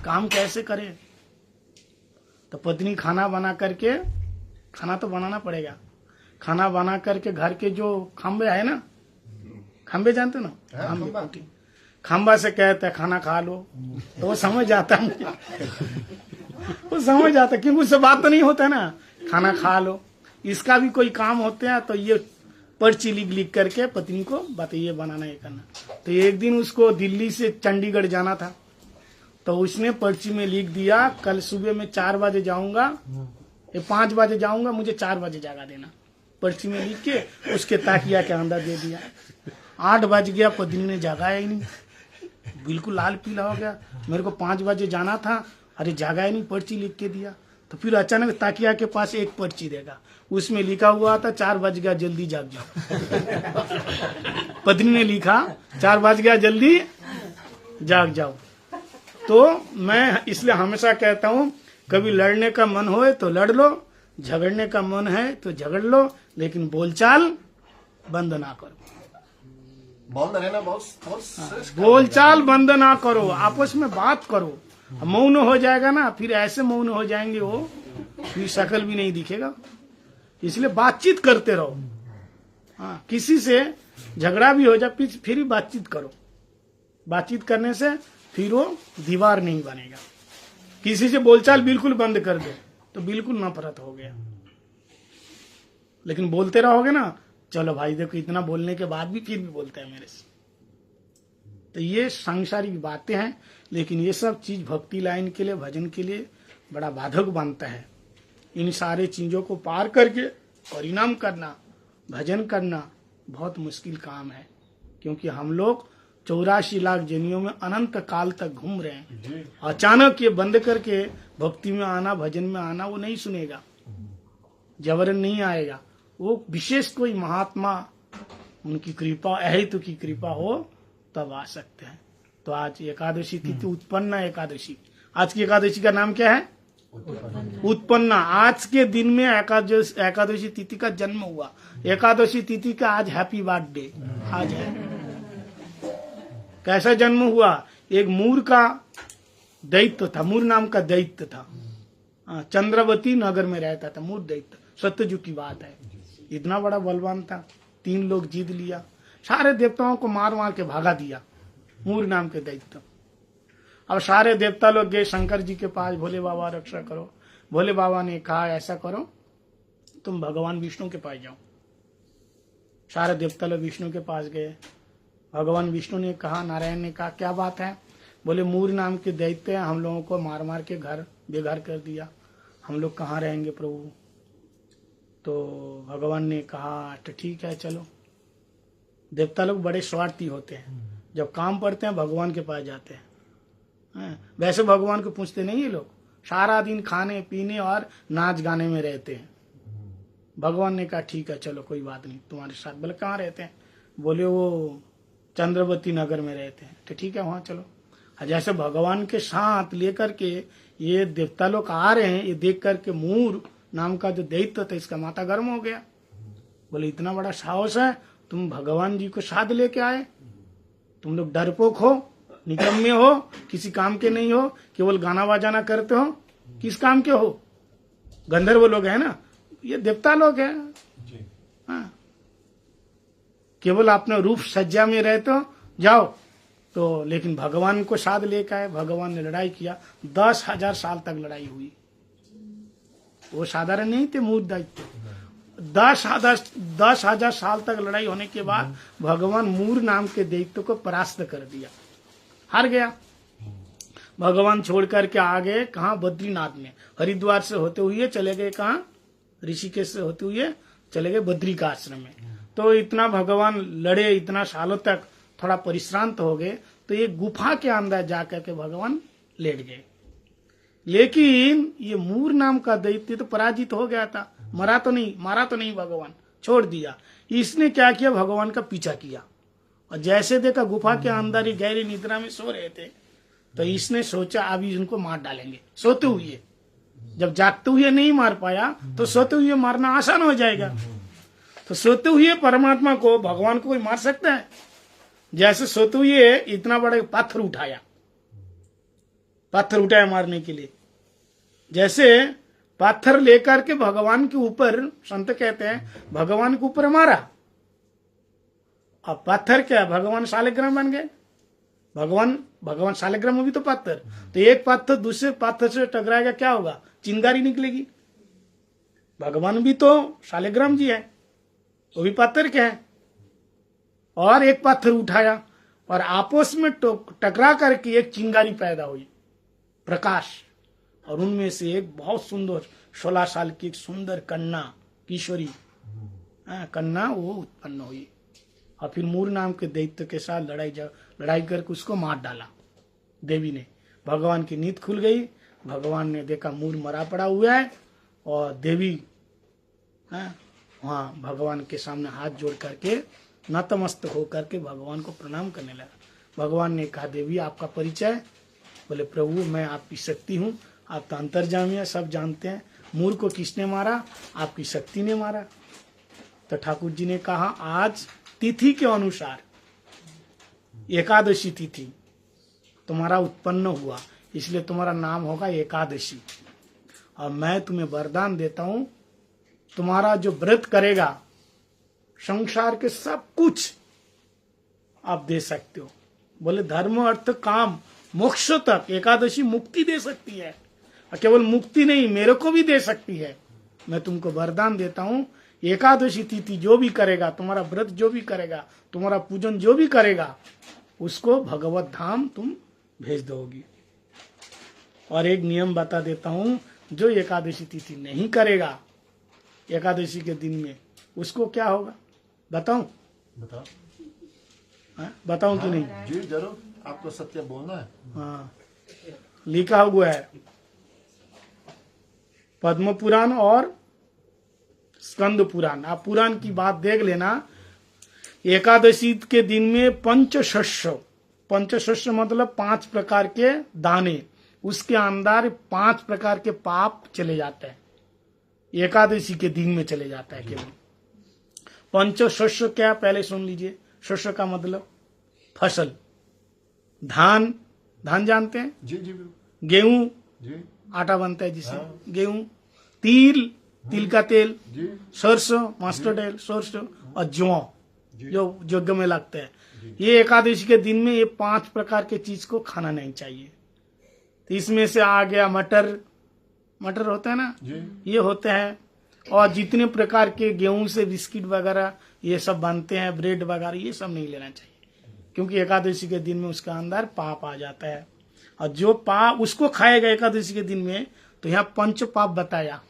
काम कैसे करे। तो पत्नी खाना बना करके, खाना तो बनाना पड़ेगा, खाना बना करके घर के जो खंबे है ना, खंबे जानते ना, खंबे, खंबा से कहते हैं खाना खा लो, तो वो समझ जाता है मुझे। वो समझ जाता है, क्योंकि उससे बात तो नहीं होता ना, खाना खा लो। इसका भी कोई काम होते हैं तो ये पर्ची लिख करके पत्नी को बताइए बनाना ये करना। तो एक दिन उसको दिल्ली से चंडीगढ़ जाना था, तो उसने पर्ची में लिख दिया कल सुबह मैं 4 बजे जाऊंगा, 5 बजे जाऊंगा, मुझे 4 बजे जगा देना। पर्ची में लिख के उसके ताकिया के अंदर दे दिया। 8 बज गया, पत्नी ने जगाया ही नहीं, बिल्कुल लाल पीला हो गया। मेरे को 5 बजे जाना था, अरे जगाया नहीं, पर्ची लिख के दिया। तो फिर अचानक ताकिया के पास एक पर्ची देगा, उसमें लिखा हुआ था 4 बज गया जल्दी जाग जाओ। पत्नी ने लिखा 4 बज गया जल्दी जाग जाओ। तो मैं इसलिए हमेशा कहता हूं कभी लड़ने का मन होए तो लड़ लो, झगड़ने का मन है तो झगड़ लो, लेकिन बोलचाल बंद ना करो। बंद रहना बहुत बोलचाल बंद ना करो, आपस में बात करो। मौन हो जाएगा ना, फिर ऐसे मौन हो जाएंगे वो, फिर शक्ल भी नहीं दिखेगा। इसलिए बातचीत करते रहो। हाँ, किसी से झगड़ा भी हो जाए फिर भी बातचीत करो। बातचीत करने से फिर वो दीवार नहीं बनेगा। किसी से बोलचाल बिल्कुल बंद कर दो तो बिल्कुल नफरत हो गया। लेकिन बोलते रहोगे ना, चलो भाई देखो इतना बोलने के बाद भी फिर भी बोलते हैं मेरे से, तो ये सांसारिक बातें हैं। लेकिन ये सब चीज भक्ति लाइन के लिए, भजन के लिए बड़ा बाधक बनता है। इन सारे चीजों को पार करके परिणाम करना, भजन करना बहुत मुश्किल काम है, क्योंकि हम लोग 84 लाख जनियों में अनंत काल तक घूम रहे हैं। अचानक ये बंद करके भक्ति में आना, भजन में आना, वो नहीं सुनेगा, जबरन नहीं आएगा। वो विशेष कोई महात्मा, उनकी कृपा, अहितु की कृपा हो तब आ सकते हैं। तो आज एकादशी तिथि, उत्पन्ना एकादशी। आज की एकादशी का नाम क्या है? उत्पन्ना। आज के दिन में एकादशी तिथि का जन्म हुआ। एकादशी तिथि का आज हैप्पी बर्थडे आज है। कैसा जन्म हुआ? एक मूर का दैत्य था, मूर नाम का दैत्य था, चंद्रवती नगर में रहता था। मूर दैत्य, सत्ययुग की बात है। इतना बड़ा बलवान था, 3 लोग जीत लिया, सारे देवताओं को मार मार के भगा दिया, मूर नाम के दैत्य। अब सारे देवता लोग गए शंकर जी के पास, भोले बाबा रक्षा करो। भोले बाबा ने कहा ऐसा करो, तुम भगवान विष्णु के पास जाओ। सारे देवता लोग विष्णु के पास गए। भगवान विष्णु ने कहा, नारायण ने कहा क्या बात है? बोले मूर नाम के दैत्य हम लोगों को मार मार के घर बेघर कर दिया, हम लोग कहाँ रहेंगे प्रभु? तो भगवान ने कहा तो ठीक है चलो। देवता लोग बड़े स्वार्थी होते हैं, जब काम पड़ते हैं भगवान के पास जाते हैं। वैसे भगवान को पूछते नहीं ये लोग, सारा दिन खाने पीने और नाच गाने में रहते हैं। भगवान ने कहा ठीक है चलो कोई बात नहीं तुम्हारे साथ। बोले कहाँ रहते हैं? बोले वो चंद्रवती नगर में रहते हैं। तो ठीक है वहां चलो। जैसे भगवान के साथ लेकर के ये देवता लोग आ रहे हैं, ये देख करके मूर नाम का जो दैत्य था इसका माथा गर्म हो गया। बोले इतना बड़ा साहस है, तुम भगवान जी को साथ लेके आए? तुम लोग डरपोक हो, निकम्मे हो, किसी काम के नहीं हो, केवल गाना बजाना करते हो। किस काम के हो? गंधर्व लोग है ना, ये देवता लोग हैं। हाँ, केवल अपने रूप सज्जा में रहे तो जाओ, तो लेकिन भगवान को साथ लेकर आए, भगवान ने लड़ाई किया, 10,000 साल तक लड़ाई हुई। वो साधारण नहीं थे, मूर्ख दैत्य। 10,000 साल तक लड़ाई होने के बाद भगवान मूर नाम के दैत्य को परास्त कर दिया, हार गया। भगवान छोड़ करके आ गए कहाँ? बद्रीनाथ में। हरिद्वार से होते हुए चले गए कहाँ? ऋषिकेश से होते हुए चले गए बद्री का आश्रम में। तो इतना भगवान लड़े, इतना सालों तक, थोड़ा परिश्रांत हो गए, तो एक गुफा के अंदर जाकर के भगवान लेट गए। लेकिन ये मूर नाम का दैत्य तो पराजित हो गया था, मारा तो नहीं भगवान, छोड़ दिया। इसने क्या किया? भगवान का पीछा किया, और जैसे देखा गुफा के अंदर ही गहरी निद्रा में सो रहे थे, तो इसने सोचा अभी इनको मार डालेंगे सोते हुए। जब जागते हुए नहीं मार पाया तो सोते हुए मारना आसान हो जाएगा। तो सोते हुए परमात्मा को, भगवान को कोई मार सकता है? जैसे सोते हुए इतना बड़ा पत्थर उठाया मारने के लिए। जैसे पत्थर लेकर के भगवान के ऊपर, संत कहते हैं भगवान के ऊपर मारा। अब पत्थर क्या? भगवान शालिग्राम बन गए। भगवान शालिग्राम में भी तो पत्थर, तो एक पत्थर दूसरे पत्थर से टकराएगा, क्या होगा? चिंगारी निकलेगी। भगवान भी तो शालिग्राम जी है, वो भी पत्थर के हैं। और एक पत्थर उठाया और आपस में टकरा करके एक चिंगारी पैदा हुई, प्रकाश। और उनमें से एक बहुत सुंदर 16 साल की एक सुंदर कन्या, किशोरी कन्या वो उत्पन्न हुई। और फिर मूर नाम के दैत्य के साथ लड़ाई करके उसको मार डाला देवी ने। भगवान की नींद खुल गई। भगवान ने देखा मूर मरा पड़ा हुआ है, और देवी वहाँ भगवान के सामने हाथ जोड़ करके नतमस्तक होकर के भगवान को प्रणाम करने लगा। भगवान ने कहा, देवी आपका परिचय? बोले, प्रभु मैं आपकी शक्ति हूँ, आप तो अंतर्जामी है, सब जानते हैं। मूर को किसने मारा? आपकी शक्ति ने मारा। तो ठाकुर जी ने कहा, आज तिथि के अनुसार एकादशी तिथि तुम्हारा उत्पन्न हुआ, इसलिए तुम्हारा नाम होगा एकादशी। और मैं तुम्हें वरदान देता हूं, तुम्हारा जो व्रत करेगा संसार के सब कुछ आप दे सकते हो। बोले, धर्म अर्थ काम मोक्ष तक एकादशी मुक्ति दे सकती है, और केवल मुक्ति नहीं, मेरे को भी दे सकती है। मैं तुमको वरदान देता हूं, एकादशी तिथि जो भी करेगा, तुम्हारा व्रत जो भी करेगा, तुम्हारा पूजन जो भी करेगा, उसको भगवत धाम तुम भेज दोगी। और एक नियम बता देता हूं, जो एकादशी तिथि नहीं करेगा एकादशी के दिन में, उसको क्या होगा? बताऊं बताऊं कि नहीं? जी जरूर, आपको सत्य बोलना है। हाँ, लिखा हुआ है पद्म पुराण और स्कंद पुराण। आप पुराण की बात देख लेना। एकादशी के दिन में पंचशस्य मतलब 5 प्रकार के दाने, उसके अंदर 5 प्रकार के पाप चले जाते हैं। एकादशी के दिन में चले जाता है केवल। पंचशस्य क्या? पहले सुन लीजिए। शस्य का मतलब फसल। धान जानते हैं? जी जी। गेहूं, जी, आटा बनता है जिससे, गेहूं। तिल का तेल, सरसों, मस्टर्ड ऑयल, सरसों, और जौ जो यज्ञ में लगता है। ये एकादशी के दिन में ये 5 प्रकार के चीज को खाना नहीं चाहिए। तो इसमें से आ गया मटर होता है ना, ये होते हैं। और जितने प्रकार के गेहूं से बिस्किट वगैरह ये सब बनते हैं, ब्रेड वगैरह, ये सब नहीं लेना चाहिए, क्योंकि एकादशी के दिन में उसका अंदर पाप आ जाता है। और जो पाप उसको खाएगा एकादशी के दिन में, तो यहाँ 5 पाप बताया।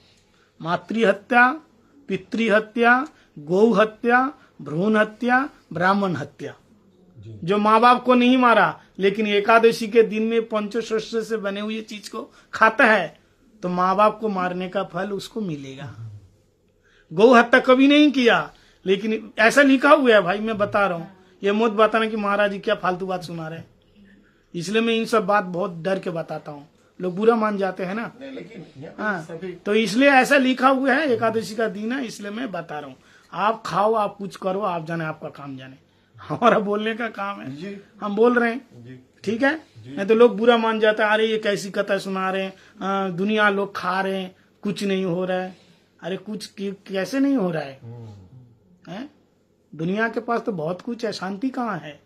मातृहत्या, पितृहत्या, गौ हत्या, भ्रूण हत्या, ब्राह्मण हत्या। जो माँ बाप को नहीं मारा, लेकिन एकादशी के दिन में पंचशस्य से बने हुए चीज को खाता है, तो माँ बाप को मारने का फल उसको मिलेगा। गौ हत्या कभी नहीं किया, लेकिन ऐसा लिखा हुआ है भाई, मैं बता रहा हूँ। ये मत बताना कि महाराज जी क्या फालतू बात सुना रहे हैं। इसलिए मैं इन सब बात बहुत डर के बताता हूँ, लोग बुरा मान जाते हैं ना। हाँ, तो इसलिए ऐसा लिखा हुआ है, एकादशी का दिन है, इसलिए मैं बता रहा हूँ। आप खाओ, आप कुछ करो, आप जाने, आपका काम जाने। हमारा बोलने का काम है, हम बोल रहे हैं, ठीक है। नहीं तो लोग बुरा मान जाता है, अरे ये कैसी कथा सुना रहे हैं, दुनिया लोग खा रहे हैं, कुछ नहीं हो रहा है। अरे कुछ कैसे नहीं हो रहा है? हैं? दुनिया के पास तो बहुत कुछ है, शांति कहाँ है?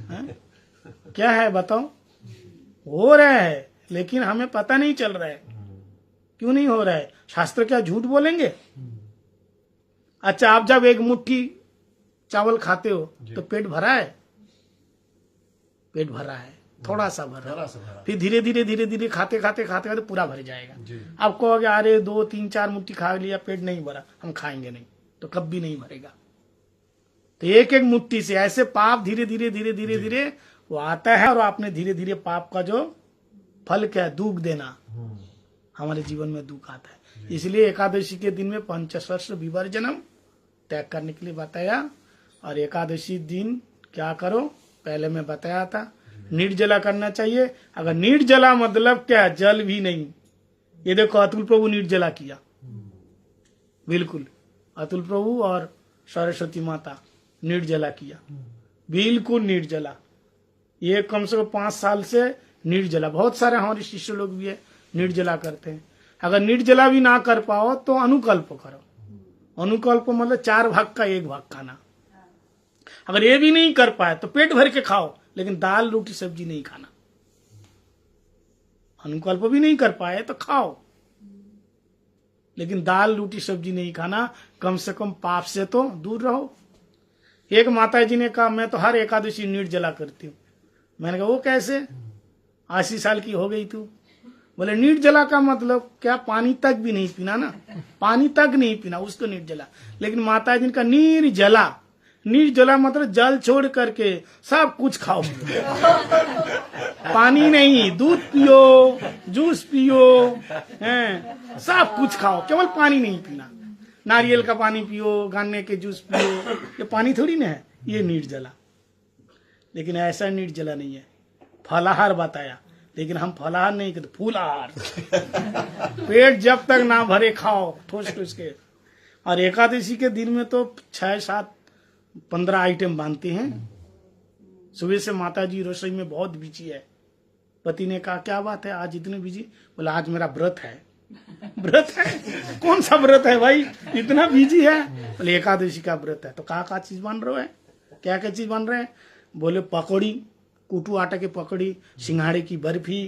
हैं? क्या है बताओ? हो रहा है लेकिन हमें पता नहीं चल रहा है। क्यों नहीं हो रहा है? शास्त्र क्या झूठ बोलेंगे? अच्छा, आप जब एक मुट्ठी चावल खाते हो तो पेट भरा है? पेट भरा है, थोड़ा सा भरा, फिर धीरे धीरे धीरे धीरे खाते खाते खाते खाते पूरा भर जाएगा। आप कहोगे अरे 2 3 4 मुट्ठी खा लिया, पेट नहीं भरा, हम खाएंगे नहीं, तो कभी नहीं भरेगा। तो एक एक मुट्ठी से ऐसे पाप धीरे धीरे धीरे धीरे धीरे वो आता है, और आपने धीरे धीरे पाप का जो फल क्या है, दुख देना, हमारे जीवन में दुख आता है। इसलिए एकादशी के दिन में पंचशस्त्र विवर्जनम त्याग करने के लिए बताया। और एकादशी दिन क्या करो, पहले मैं बताया था, निर्जला करना चाहिए। अगर निर्जला मतलब क्या, जल भी नहीं। ये देखो अतुल प्रभु निर्जला किया, बिल्कुल अतुल प्रभु और सरस्वती माता निर्जला किया, बिल्कुल निर्जला। ये कम से कम 5 साल से निर्जला। बहुत सारे हमारे शिष्य लोग भी है निर्जला करते हैं। अगर निर्जला भी ना कर पाओ तो अनुकल्प करो। अनुकल्प मतलब 4 भाग का 1 भाग खाना। अगर ये भी नहीं कर पाए तो पेट भर के खाओ, लेकिन दाल रोटी सब्जी नहीं खाना। अनुकल्प भी नहीं कर पाए तो खाओ, लेकिन दाल रोटी सब्जी नहीं खाना। कम से कम पाप से तो दूर रहो। एक माता जी ने कहा मैं तो हर एकादशी निर्जला करती हूँ। मैंने कहा वो कैसे? 80 साल की हो गई तू। बोले निर्जला का मतलब क्या, पानी तक भी नहीं पीना ना, पानी तक नहीं पीना, उसको निर्जला। लेकिन माता जी का निर्जला, निर्जला मतलब जल छोड़ करके सब कुछ खाओ। पानी नहीं, दूध पियो, जूस पियो, हैं, सब कुछ खाओ, केवल पानी नहीं पीना। नारियल का पानी पियो, गन्ने के जूस पियो, ये पानी थोड़ी ना है, ये निर्जला। लेकिन ऐसा निर्जला नहीं है। फलाहार बताया, लेकिन हम फलाहार नहीं करते, फूलाहार। पेट जब तक ना भरे खाओ, ठोस ठोस के। और एकादशी के दिन में तो 6 7 15 आइटम बांधते हैं। सुबह से माता जी रसोई में बहुत बिजी है। पति ने कहा क्या बात है आज इतने बिजी? बोला आज मेरा व्रत है। व्रत है? कौन सा व्रत है भाई, इतना बिजी है? बोले एकादशी का व्रत है। तो कहा चीज बन रहे है? क्या क्या चीज बन रहे हैं? बोले पकौड़ी, कुटू आटा की पकौड़ी, सिंघाड़े की बर्फी,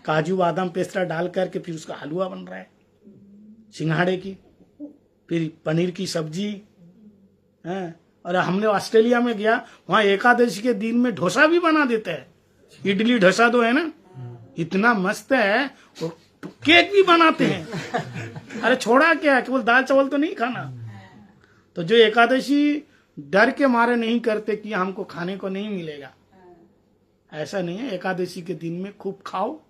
काजू बादाम पेस्ता डाल करके फिर उसका हलवा बन रहा है सिंघाड़े की, फिर पनीर की सब्जी है। और हमने ऑस्ट्रेलिया में गया, वहां एकादशी के दिन में डोसा भी बना देते हैं। इडली डोसा तो है ना, इतना मस्त है। और केक भी बनाते हैं। अरे छोड़ा क्या, केवल दाल चावल तो नहीं खाना। तो जो एकादशी डर के मारे नहीं करते कि हमको खाने को नहीं मिलेगा, ऐसा नहीं है। एकादशी के दिन में खूब खाओ,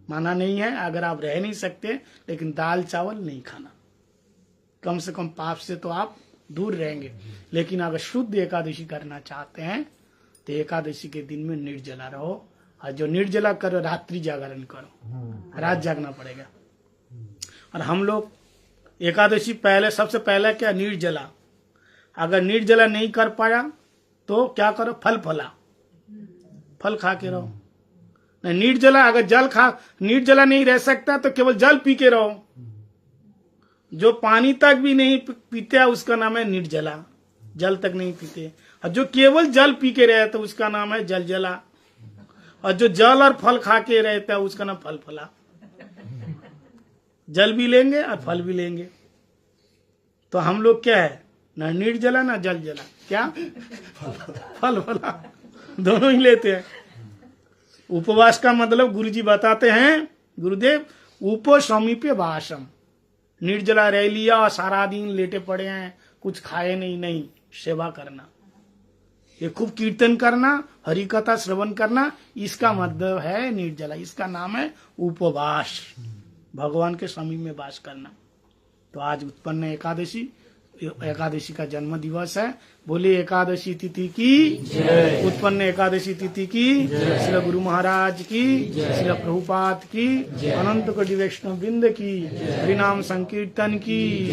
माना नहीं है। अगर आप रह नहीं सकते, लेकिन दाल चावल नहीं खाना। कम से कम पाप से तो आप दूर रहेंगे। लेकिन अगर शुद्ध एकादशी करना चाहते हैं तो एकादशी के दिन में निर्जला रहो। और जो निर्जला करो, रात्रि जागरण करो, रात जागना पड़ेगा। और हम लोग एकादशी पहले, सबसे पहले क्या, निर्जला। अगर निर्जला नहीं कर पाया तो क्या करो, फल खा के रहो। नहीं निर्जला, अगर जल खा, निर्जला नहीं रह सकता तो केवल जल पी के रहो। जो पानी तक भी नहीं पीते उसका नाम है निर्जला, जल तक नहीं पीते। और जो केवल जल पी के रहता है उसका नाम है जलजला। और जो जल और फल खा के रहता है उसका नाम फला। जल भी लेंगे और फल भी लेंगे। तो हम लोग क्या है, ना निर्जला ना जल जला, क्या फला दोनों ही लेते हैं। उपवास का मतलब गुरुजी बताते हैं, गुरुदेव उपो समीपे वासम। निर्जला रह लिया और सारा दिन लेटे पड़े हैं, कुछ खाए नहीं, सेवा करना, ये खूब कीर्तन करना, हरि कथा श्रवण करना, इसका मतलब है निर्जला। इसका नाम है उपवास, भगवान के समीप में वास करना। तो आज उत्पन्न एकादशी, एकादशी का जन्म दिवस है। बोले एकादशी तिथि की जय, उत्पन्न एकादशी तिथि की जय, श्री गुरु महाराज की जय, श्री प्रभुपाद की, अनंत कोटि वैष्णव वृंद की, हरिनाम संकीर्तन की।